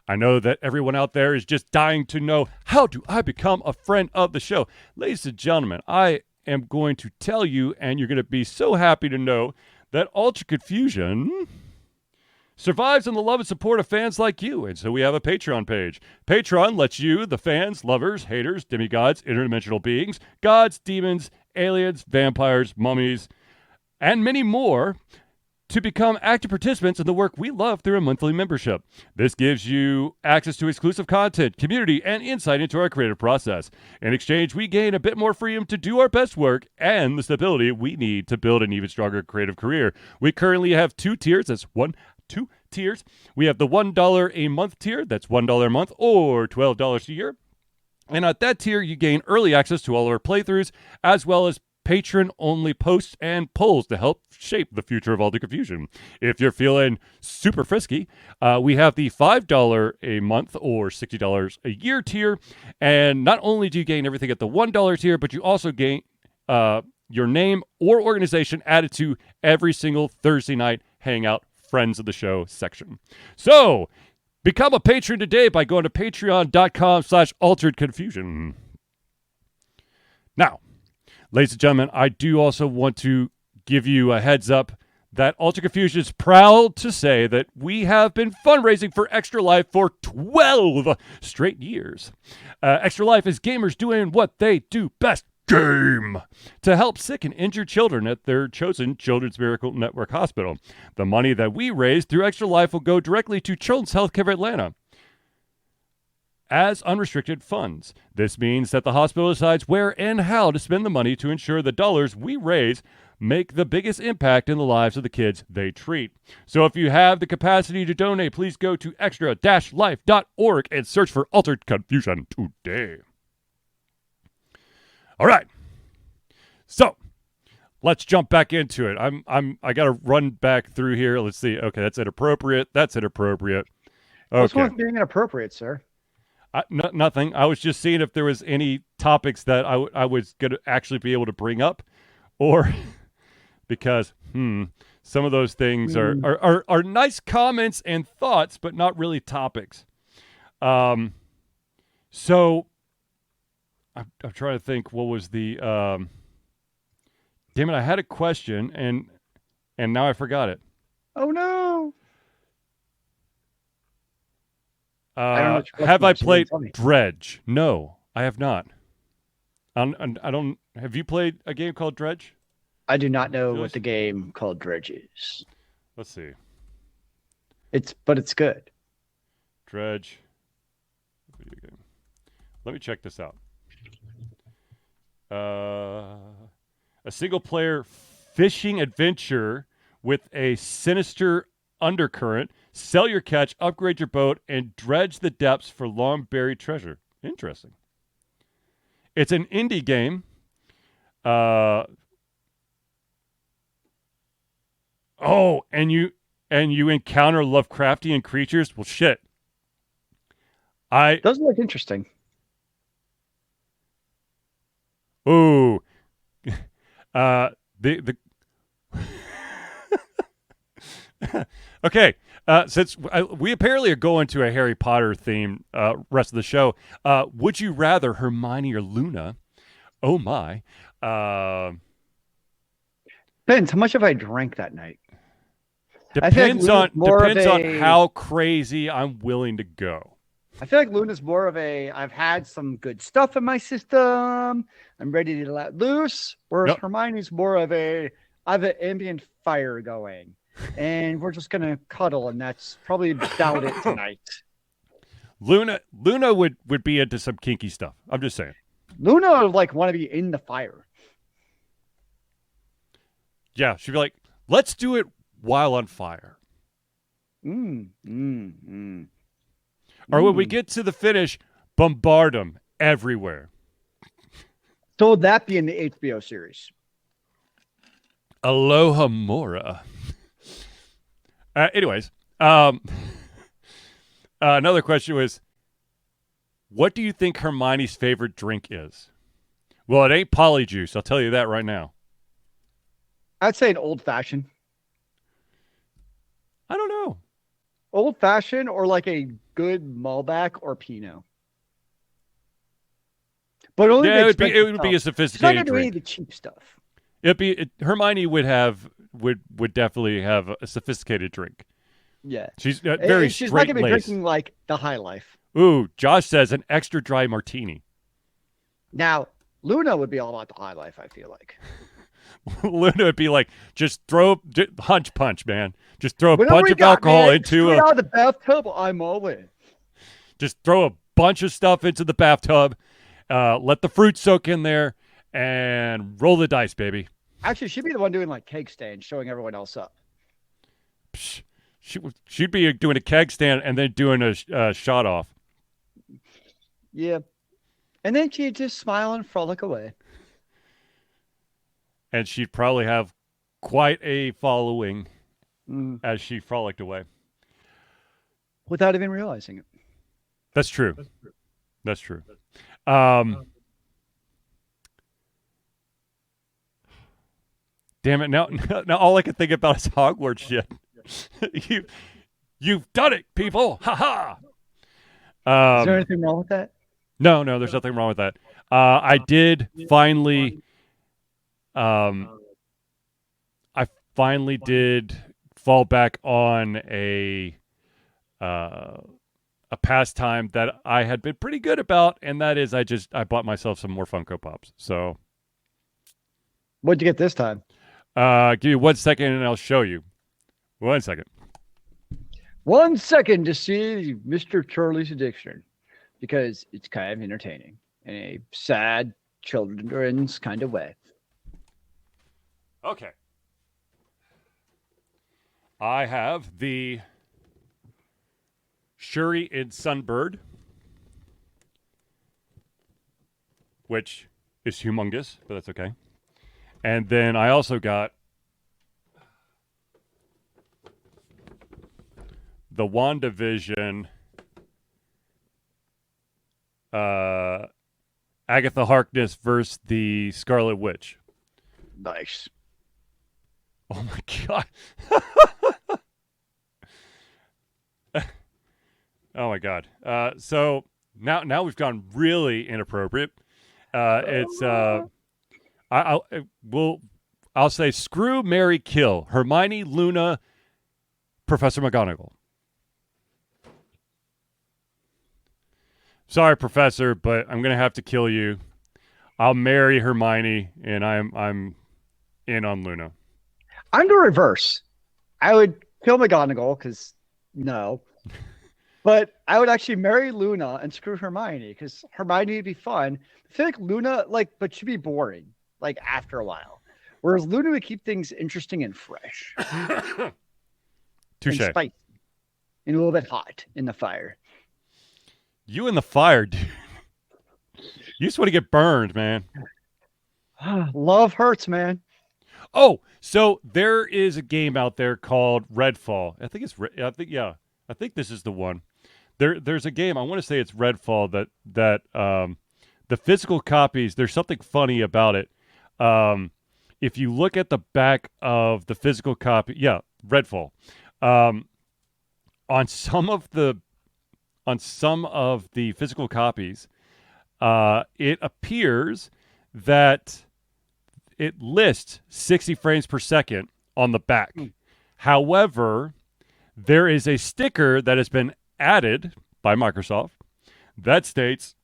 I know that everyone out there is just dying to know, how do I become a friend of the show? Ladies and gentlemen, I am going to tell you, and you're going to be so happy to know, that Altered Confusion survives in the love and support of fans like you, and so we have a Patreon page. Patreon lets you, the fans, lovers, haters, demigods, interdimensional beings, gods, demons, aliens, vampires, mummies, and many more, to become active participants in the work we love through a monthly membership. This gives you access to exclusive content, community, and insight into our creative process. In exchange, we gain a bit more freedom to do our best work and the stability we need to build an even stronger creative career. We currently have two tiers. That's two tiers. We have the $1 a month tier, that's $1 a month or $12 a year. And at that tier, you gain early access to all our playthroughs, as well as patron-only posts and polls to help shape the future of Altered Confusion. If you're feeling super frisky, we have the $5 a month or $60 a year tier. And not only do you gain everything at the $1 tier, but you also gain your name or organization added to every single Thursday night hangout Friends of the Show section. So, become a patron today by going to patreon.com/alteredconfusion. Now, ladies and gentlemen, I do also want to give you a heads up that Altered Confusion is proud to say that we have been fundraising for Extra Life for 12 straight years. Extra Life is gamers doing what they do best. Game to help sick and injured children at their chosen Children's Miracle Network hospital. The money that we raise through Extra Life will go directly to Children's Healthcare of Atlanta as unrestricted funds. This means that the hospital decides where and how to spend the money to ensure the dollars we raise make the biggest impact in the lives of the kids they treat. So if you have the capacity to donate, please go to extra-life.org and search for Altered Confusion today. All right, so let's jump back into it. I got to run back through here. Let's see. Okay, that's inappropriate. That's inappropriate. Okay. What's wrong with being inappropriate, sir? Nothing. I was just seeing if there was any topics that I was going to actually be able to bring up, or because some of those things are nice comments and thoughts, but not really topics. So. I'm trying to think what was the damn it, I had a question and now I forgot it. Oh no. I don't know what your Have I question is. You didn't played tell me. Dredge? No, I have not. I don't. Have you played a game called Dredge? I do not know what the game called Dredge is. Let's see. But it's good. Dredge. Let me check this out. A single-player fishing adventure with a sinister undercurrent. Sell your catch, upgrade your boat, and dredge the depths for long-buried treasure. Interesting. It's an indie game. And you encounter Lovecraftian creatures. Well, shit. Doesn't look interesting. Ooh. The Okay. Since we apparently are going to a Harry Potter theme rest of the show, would you rather Hermione or Luna? Oh my. Depends. How much have I drank that night? Depends on how crazy I'm willing to go. I feel like Luna's more of a I've had some good stuff in my system. I'm ready to let loose. Whereas Hermione's more of a I have an ambient fire going. And we're just gonna cuddle, and that's probably about it tonight. Luna would be into some kinky stuff. I'm just saying. Luna would want to be in the fire. Yeah, she'd be like, let's do it while on fire. Or when we get to the finish, bombard them everywhere. So would that be in the HBO series? Aloha Mora. Anyways, another question was, what do you think Hermione's favorite drink is? Well, it ain't Polyjuice. I'll tell you that right now. I'd say an old-fashioned. I don't know. Old-fashioned or like a good Malbec or Pinot. But only it would be a sophisticated drink. It's not drink. the cheap stuff. Hermione would definitely have a sophisticated drink. Yeah, she's very straight-laced. She's not gonna be drinking like the high life. Ooh, Josh says an extra dry martini. Now, Luna would be all about the high life, I feel like. Luna would be like, just hunch punch, man. Just throw a bunch of alcohol into out of the bathtub. I'm all in. Just throw a bunch of stuff into the bathtub. Let the fruit soak in there and roll the dice, baby. Actually, she'd be the one doing like keg stands, showing everyone else up. She'd be doing a keg stand and then doing a shot off. Yeah. And then she'd just smile and frolic away. And she'd probably have quite a following as she frolicked away. Without even realizing it. That's true. Damn it! Now all I can think about is Hogwarts shit. You've done it, people! Ha ha! Is there anything wrong with that? No, there's nothing wrong with that. I did finally. I finally did fall back on a pastime that I had been pretty good about, and that is I bought myself some more Funko Pops. So, what'd you get this time? Give me 1 second, and I'll show you. 1 second. 1 second to see Mr. Charlie's Addiction, because it's kind of entertaining in a sad children's kind of way. Okay. I have the Shuri in Sunbird, which is humongous, but that's okay. And then I also got the WandaVision Agatha Harkness versus the Scarlet Witch. Nice. Oh my god. Oh my god. So now we've gone really inappropriate. I'll say screw, marry, kill. Hermione, Luna, Professor McGonagall. Sorry, Professor, but I'm gonna have to kill you. I'll marry Hermione, and I'm in on Luna. I'm the reverse. I would kill McGonagall because no, but I would actually marry Luna and screw Hermione because Hermione would be fun. I feel like Luna, but she'd be boring after a while, whereas Luna would keep things interesting and fresh. Touche. And spicy, and a little bit hot in the fire. You in the fire, dude. You just want to get burned, man. Love hurts, man. Oh, so there is a game out there called Redfall. I think this is the one. There's a game. I want to say it's Redfall that the physical copies. There's something funny about it. If you look at the back of the physical copy, Redfall. On some of the physical copies, it appears that it lists 60 frames per second on the back. However, there is a sticker that has been added by Microsoft that states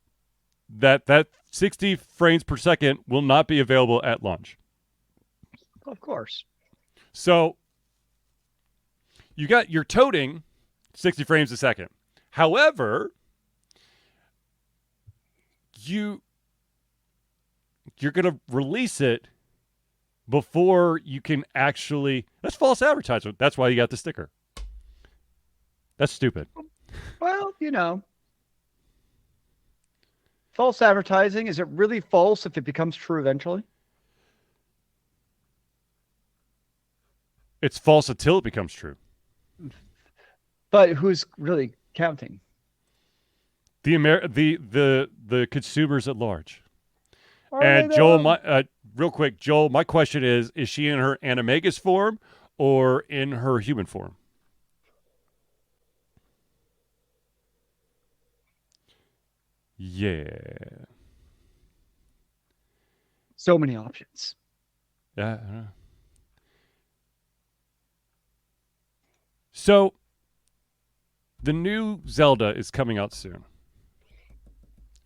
that 60 frames per second will not be available at launch. Of course. So you're toting 60 frames a second. However, you're going to release it before you can actually... That's false advertisement. That's why you got the sticker. That's stupid. Well, false advertising, is it really false if it becomes true eventually? It's false until it becomes true. But who's really counting? The consumers at large. And Joel, real quick, Joel, my question is she in her animagus form or in her human form? Yeah. So many options. Yeah. I know. So, the new Zelda is coming out soon.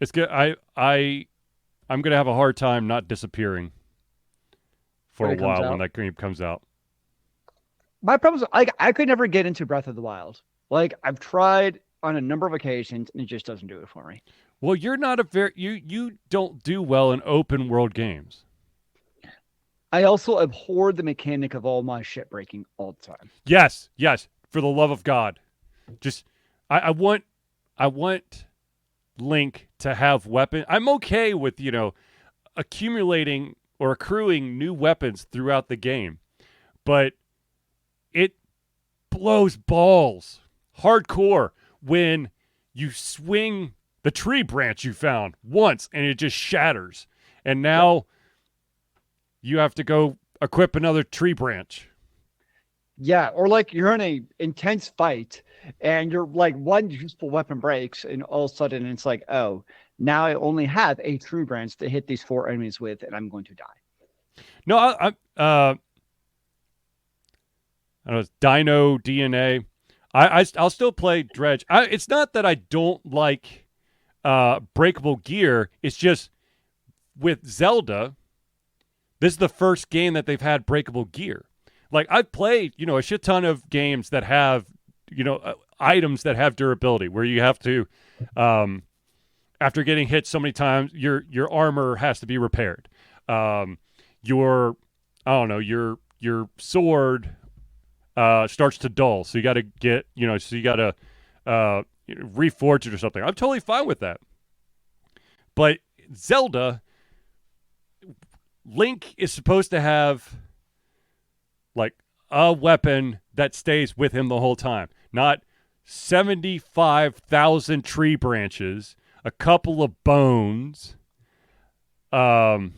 It's good. I'm gonna have a hard time not disappearing for a while when that game comes out. My problem is I could never get into Breath of the Wild. I've tried on a number of occasions and it just doesn't do it for me. Well, you're not you don't do well in open world games. I also abhor the mechanic of all my shit breaking all the time. Yes, for the love of God. Just I want Link to have weapons. I'm okay with, accumulating or accruing new weapons throughout the game. But it blows balls hardcore when you swing the tree branch you found once and it just shatters. And now you have to go equip another tree branch. Yeah, or you're in a intense fight and you're one useful weapon breaks and all of a sudden it's oh, now I only have a true branch to hit these 4 enemies with and I'm going to die. No, I don't know, it's Dino DNA. I'll still play Dredge. It's not that I don't like breakable gear. It's just with Zelda, this is the first game that they've had breakable gear. I've played, a shit ton of games that have, items that have durability where you have to, after getting hit so many times, your armor has to be repaired. Your sword starts to dull, so you got to get, reforge it or something. I'm totally fine with that. But Zelda, Link is supposed to have a weapon that stays with him the whole time, not 75,000 tree branches, a couple of bones, and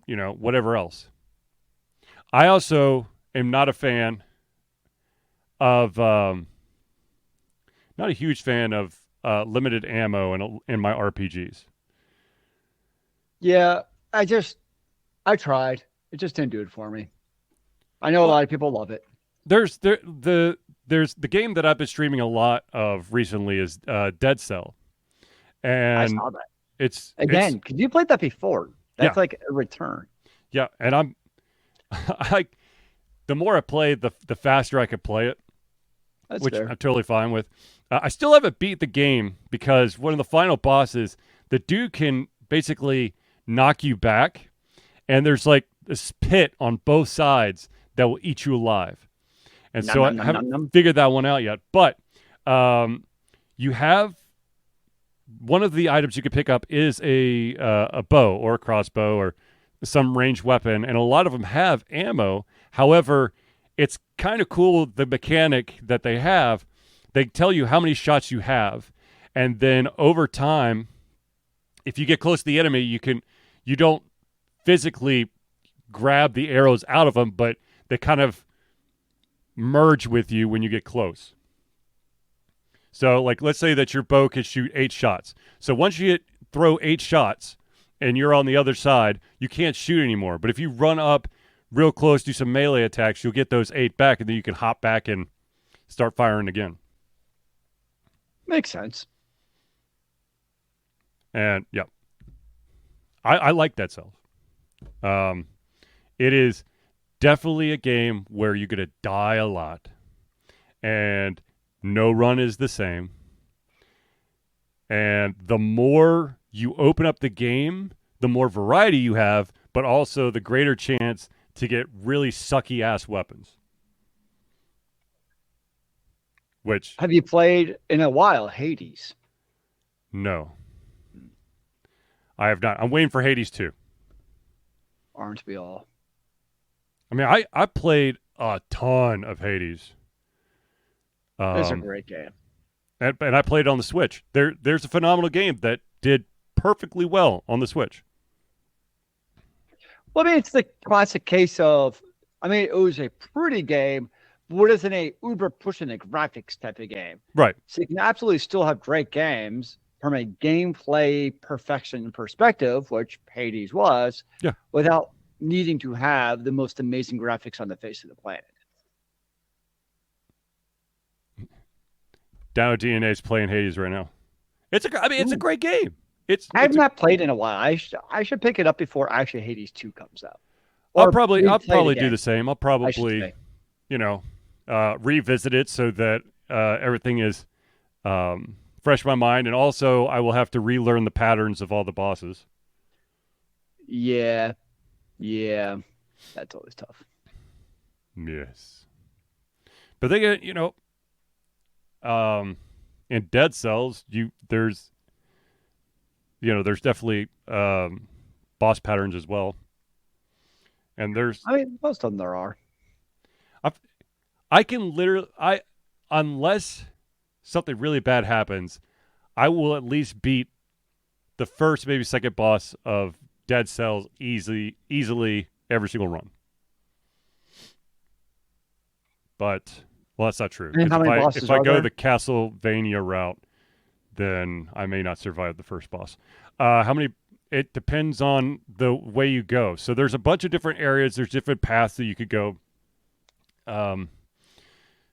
whatever else. I also am not a fan of, not a huge fan of limited ammo in my RPGs. Yeah, I tried. It just didn't do it for me. I know a lot of people love it. The there's the game that I've been streaming a lot of recently is Dead Cell, and I saw that. It's because you played that before. That's like a return. Yeah, and the more I play, the faster I could play it, which fair. I'm totally fine with. I still haven't beat the game because one of the final bosses, the dude can basically knock you back, and there's like this pit on both sides that will eat you alive. And so I haven't figured that one out yet. But you have one of the items you can pick up is a bow or a crossbow or some ranged weapon, and a lot of them have ammo. However, it's kind of cool, the mechanic that they have. They tell you how many shots you have, and then over time, if you get close to the enemy, you don't physically grab the arrows out of them, but they kind of merge with you when you get close. So, like, let's say that your bow can shoot 8 shots. So once you throw 8 shots and you're on the other side, you can't shoot anymore. But if you run up real close, do some melee attacks, you'll get those 8 back, and then you can hop back and start firing again. Makes sense. And, yeah. I like Dead Cells. It is definitely a game where you're going to die a lot. And no run is the same. And the more you open up the game, the more variety you have, but also the greater chance to get really sucky-ass weapons. Which... Have you played in a while Hades? No. I have not. I'm waiting for Hades 2. Aren't we all? I mean, I played a ton of Hades. It's a great game. And I played it on the Switch. There's a phenomenal game that did perfectly well on the Switch. Well, I mean, it's the classic case of, it was a pretty game, but it isn't a uber pushing the graphics type of game. Right. So you can absolutely still have great games from a gameplay perfection perspective, which Hades was, without needing to have the most amazing graphics on the face of the planet. Down DNA is playing Hades right now. It's a great game. I have not played in a while. I should pick it up before actually Hades 2 comes out. I'll probably do the same. I'll probably, revisit it so that everything is fresh in my mind, and also I will have to relearn the patterns of all the bosses. Yeah, that's always tough. Yes, but they get in Dead Cells, there's definitely boss patterns as well. And most of them there are. I can literally, unless something really bad happens, I will at least beat the first, maybe second boss of Dead Cells easily every single run. But, well, that's not true. And if I go the Castlevania route, then I may not survive the first boss. How many? It depends on the way you go. So there's a bunch of different areas. There's different paths that you could go.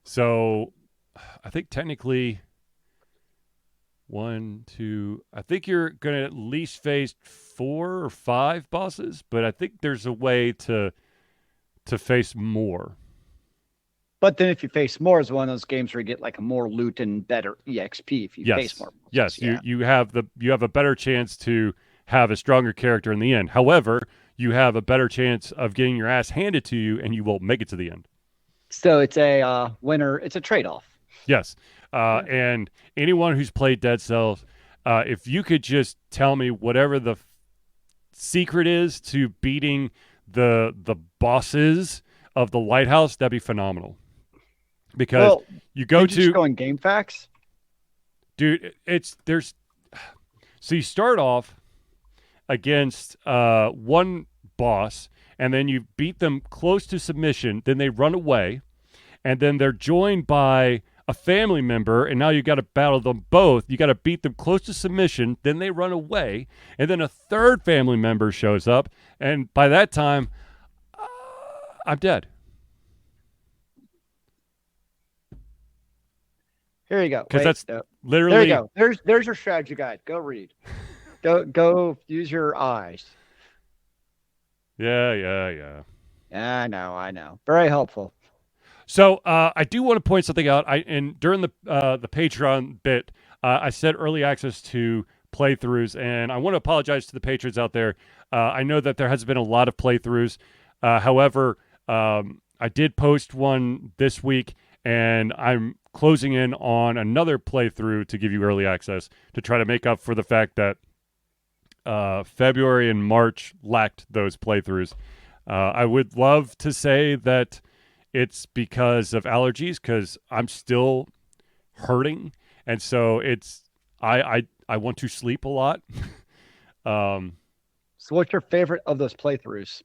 So I think technically 1, 2. I think you're going to at least face 4 or 5 bosses, but I think there's a way to face more. But then if you face more, it's one of those games where you get like a more loot and better EXP if you face more bosses. Yes, yeah. you have a better chance to have a stronger character in the end. However, you have a better chance of getting your ass handed to you, and you will make it to the end. So it's a winner. It's a trade-off. Yes. And anyone who's played Dead Cells, if you could just tell me whatever the secret is to beating the bosses of the lighthouse, that'd be phenomenal. Because you go to just go in Game Facts, dude. So you start off against one boss, and then you beat them close to submission. Then they run away, and then they're joined by a family member, and now you got to battle them both. You got to beat them close to submission. Then they run away, and then a third family member shows up, and by that time, I'm dead. Here you go. Because that's literally. There you go. There's your strategy guide. Go read. Go use your eyes. Yeah. I know. Very helpful. So I do want to point something out. During the Patreon bit, I said early access to playthroughs, and I want to apologize to the patrons out there. I know that there has been a lot of playthroughs. However, I did post one this week, and I'm closing in on another playthrough to give you early access to try to make up for the fact that February and March lacked those playthroughs. I would love to say that it's because of allergies, because I'm still hurting, and so I want to sleep a lot. So what's your favorite of those playthroughs?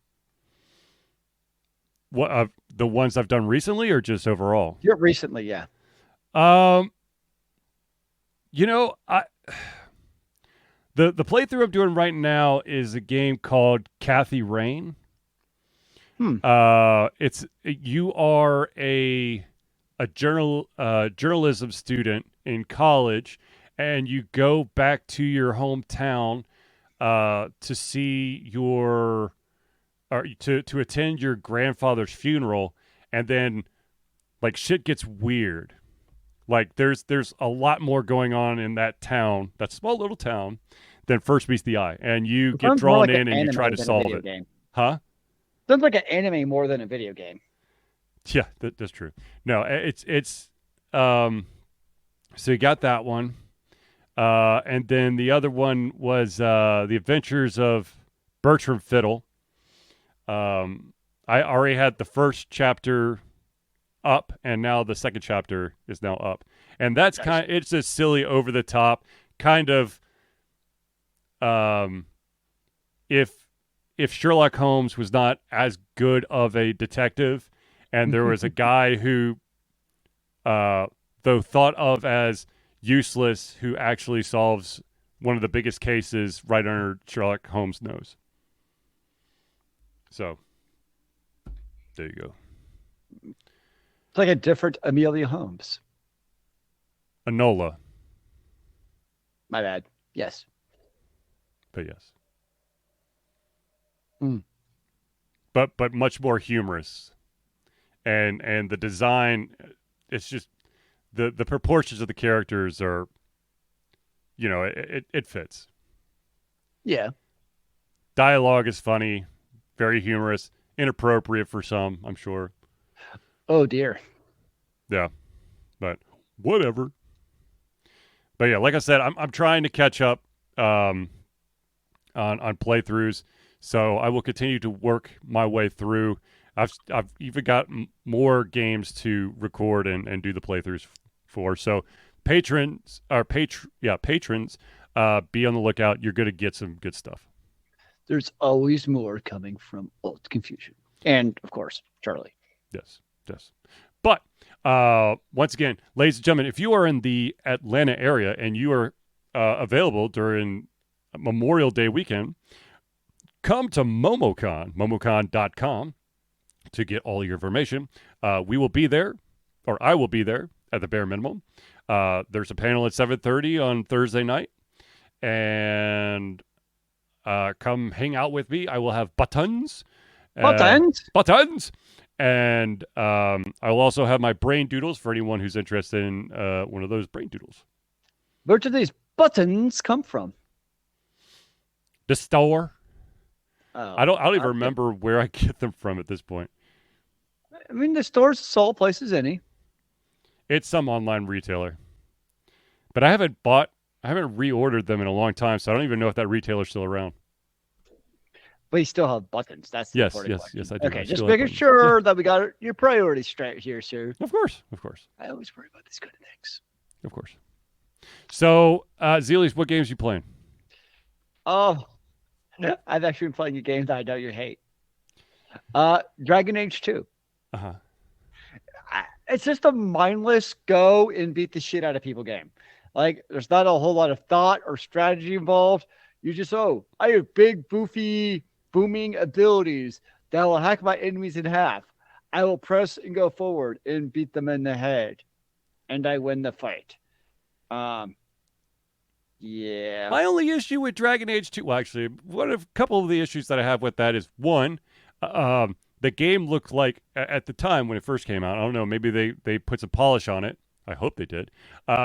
What the ones I've done recently, or just overall? Yeah, recently, yeah. The playthrough I'm doing right now is a game called Kathy Rain. You are a journalism student in college, and you go back to your hometown to see to attend your grandfather's funeral, and then like shit gets weird. Like there's a lot more going on in that town, that small little town, than first meets the eye, and you get drawn in and you try to solve it. Game. Huh? Sounds like an anime more than a video game. Yeah, that's true. No, it's so you got that one, and then the other one was The Adventures of Bertram Fiddle. I already had the first chapter up, and now the second chapter is now up, and that's nice. It's a silly, over the top kind of. If Sherlock Holmes was not as good of a detective, and there was a guy who, though thought of as useless, who actually solves one of the biggest cases right under Sherlock Holmes' nose. So, there you go. It's like a different Amelia Holmes. Enola. My bad. Yes. But yes. Mm. But much more humorous. And the design, it's just the proportions of the characters are, it fits. Yeah. Dialogue is funny, very humorous, inappropriate for some, I'm sure. Oh dear. Yeah. But whatever. But yeah, like I said, I'm trying to catch up on playthroughs, so I will continue to work my way through. I've even got more games to record and do the playthroughs for. So patrons, be on the lookout. You're going to get some good stuff. There's always more coming from Alt Confusion, and of course Charlie. Yes. But once again, ladies and gentlemen, if you are in the Atlanta area and you are available during Memorial Day weekend, come to momocon.com to get all your information. We will be there, or I will be there at the bare minimum. There's a panel at 7:30 on Thursday night, and come hang out with me. I will have buttons. And I will also have my brain doodles for anyone who's interested in one of those brain doodles. Where do these buttons come from? The store. Oh, I don't even remember where I get them from at this point. I mean, the store's sold places any. It's some online retailer. But I haven't reordered them in a long time, so I don't even know if that retailer's still around. But you still have buttons. That's the important question. Yes, I do. Okay, just making sure that we got your priorities straight here, sir. Of course. I always worry about these kind of things. Of course. So, Zealeus, what games are you playing? Oh, I've actually been playing a game that I know you hate. Dragon Age 2. Uh-huh. It's just a mindless go and beat the shit out of people game. Like, there's not a whole lot of thought or strategy involved. You just, I have big, boofy, booming abilities that will hack my enemies in half. I will press and go forward and beat them in the head. and I win the fight. Yeah. My only issue with Dragon Age 2, well, actually, a couple of the issues that I have with that is, one, the game looked like, at the time when it first came out, I don't know, maybe they put some polish on it. I hope they did.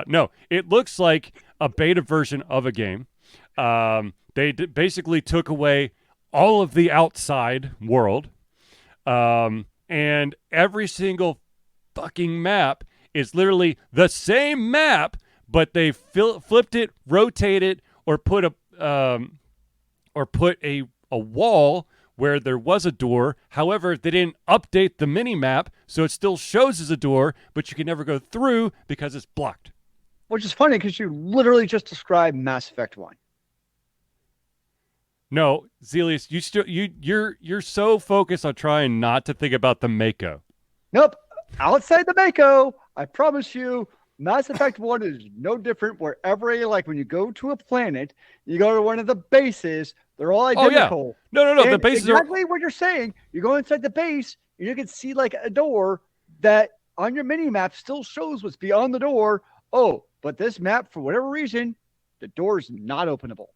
No, it looks like a beta version of a game. They basically took away all of the outside world, and every single fucking map is literally the same map, but they flipped it, rotated, or put a wall where there was a door. However, they didn't update the mini map, so it still shows as a door, but you can never go through because it's blocked. Which is funny because you literally just described Mass Effect 1. No, Zealeus, you're so focused on trying not to think about the Mako. Nope. Outside the Mako, I promise you, Mass Effect 1 is no different wherever when you go to a planet, you go to one of the bases, they're all identical. Oh, yeah. No. The bases exactly what you're saying. You go inside the base, and you can see a door that on your mini map still shows what's beyond the door. Oh, but this map, for whatever reason, the door is not openable.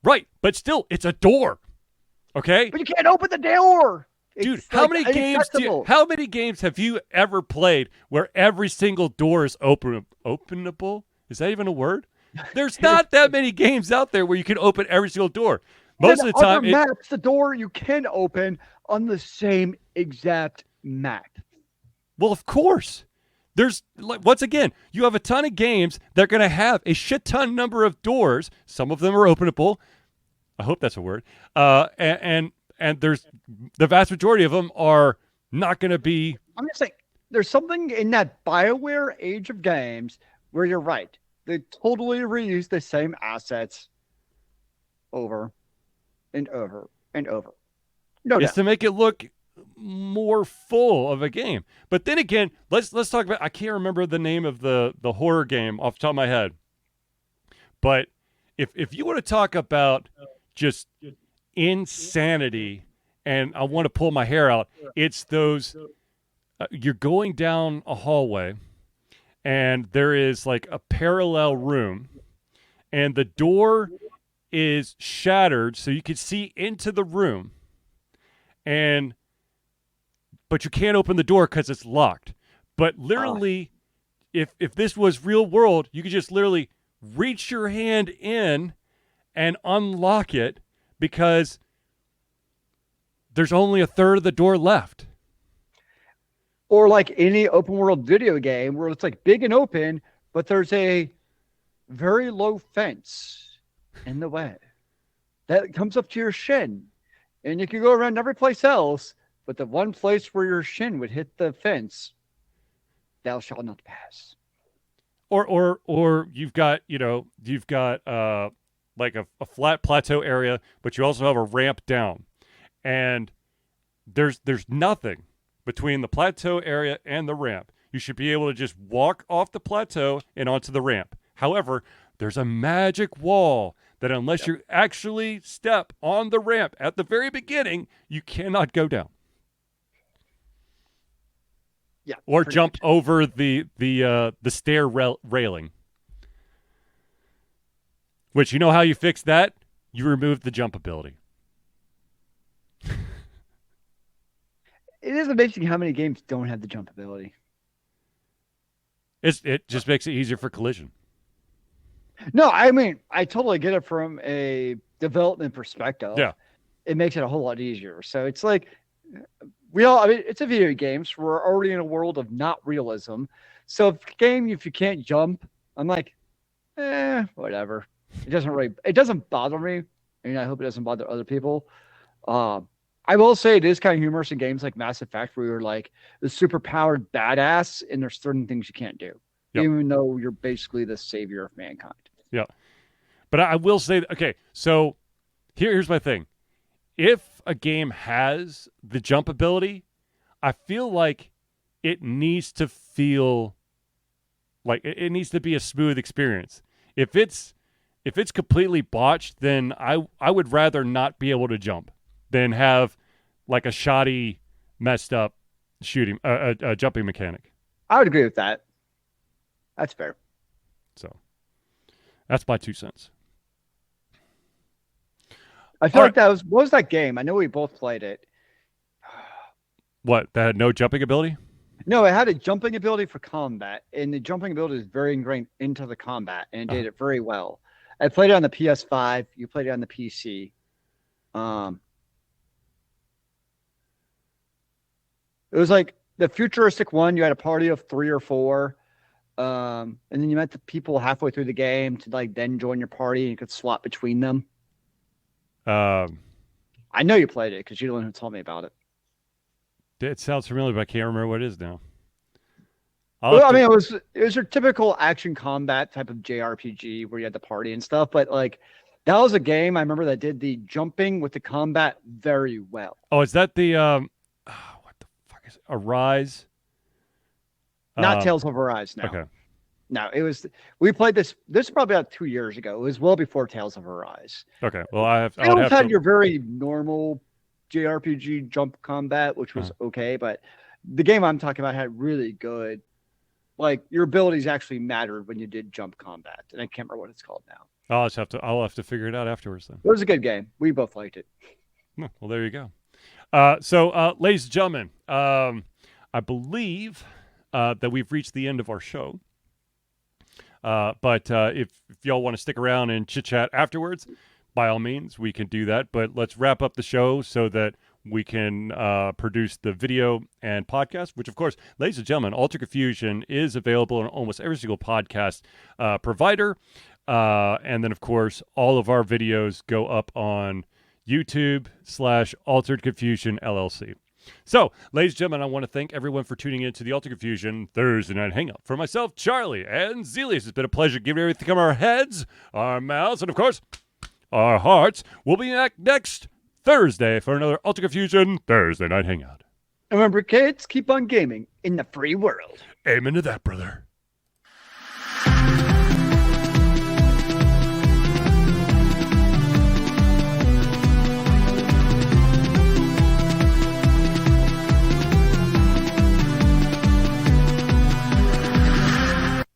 Right, but still, it's a door. Okay? But you can't open the door. Dude, how many games have you ever played where every single door is openable? Is that even a word? There's not that many games out there where you can open every single door. Most of the time, maps, the door you can open on the same exact map. Well, of course. There's, once again, you have a ton of games that are going to have a shit ton number of doors. Some of them are openable. I hope that's a word. And there's the vast majority of them are not going to be. I'm just saying, there's something in that BioWare age of games where you're right. They totally reuse the same assets over and over and over. No doubt. It's to make it look more full of a game. But then again, let's talk about, I can't remember the name of the horror game off the top of my head. But if you want to talk about just insanity, and I want to pull my hair out, it's those you're going down a hallway and there is a parallel room and the door is shattered so you can see into the room, but you can't open the door because it's locked. But literally, if this was real world, you could just literally reach your hand in and unlock it because there's only a third of the door left. Or any open world video game where it's big and open, but there's a very low fence in the way that comes up to your shin. And you can go around every place else, but the one place where your shin would hit the fence, thou shalt not pass. Or you've got a flat plateau area, but you also have a ramp down, and there's nothing between the plateau area and the ramp. You should be able to just walk off the plateau and onto the ramp. However, there's a magic wall that unless you actually step on the ramp at the very beginning, you cannot go down. Yeah. Or jump over the stair railing. Which, you know how you fix that? You remove the jump ability. It is amazing how many games don't have the jump ability. It just makes it easier for collision. No, I mean, I totally get it from a development perspective. Yeah. It makes it a whole lot easier. So it's it's a video game, so we're already in a world of not realism. So if you can't jump, I'm whatever. It doesn't bother me. I mean, I hope it doesn't bother other people. I will say it is kind of humorous in games like Mass Effect where you're the super powered badass and there's certain things you can't do, even though you're basically the savior of mankind. Yeah. But I will say, okay, so here's my thing. If a game has the jump ability, I feel like it needs to feel like it needs to be a smooth experience. If it's completely botched, then I would rather not be able to jump than have a shoddy, messed up jumping mechanic. I would agree with that. That's fair. So that's my 2 cents. I feel like that was, what was that game? I know we both played it. What, that had no jumping ability? No, it had a jumping ability for combat, and the jumping ability is very ingrained into the combat, and it did it very well. I played it on the PS5. You played it on the PC. It was like the futuristic one. You had a party of 3 or 4, and then you met the people halfway through the game to like then join your party, and you could swap between them. I know you played it because you're the one who told me about it. It sounds familiar, but I can't remember what it is now. Well, I mean, it was your typical action combat type of JRPG where you had the party and stuff, but like that was a game I remember that did the jumping with the combat very well. Oh, is that the what the fuck is it? Arise? Not Tales of Arise, no. Okay. No, it was. We played this. This was probably about 2 years ago. It was well before Tales of Arise. Okay. Well, I'll have had your very normal JRPG jump combat, which was okay, but the game I'm talking about had really good. Like your abilities actually mattered when you did jump combat, and I can't remember what it's called now. I'll have to figure it out afterwards then. It was a good game. We both liked it. Well, there you go. So, ladies and gentlemen, I believe that we've reached the end of our show. But if y'all want to stick around and chit-chat afterwards, by all means, we can do that. But let's wrap up the show so that we can produce the video and podcast, which, of course, ladies and gentlemen, Alter Confusion is available on almost every single podcast provider. And then, of course, all of our videos go up on YouTube/Altered Confusion LLC. So, ladies and gentlemen, I want to thank everyone for tuning in to the Alter Confusion Thursday Night Hangout. For myself, Charlie, and Zealeus, it's been a pleasure giving everything from our heads, our mouths, and, of course, our hearts. We'll be back next Thursday for another Alter Confusion Thursday Night Hangout. And remember, kids, keep on gaming in the free world. Amen to that, brother.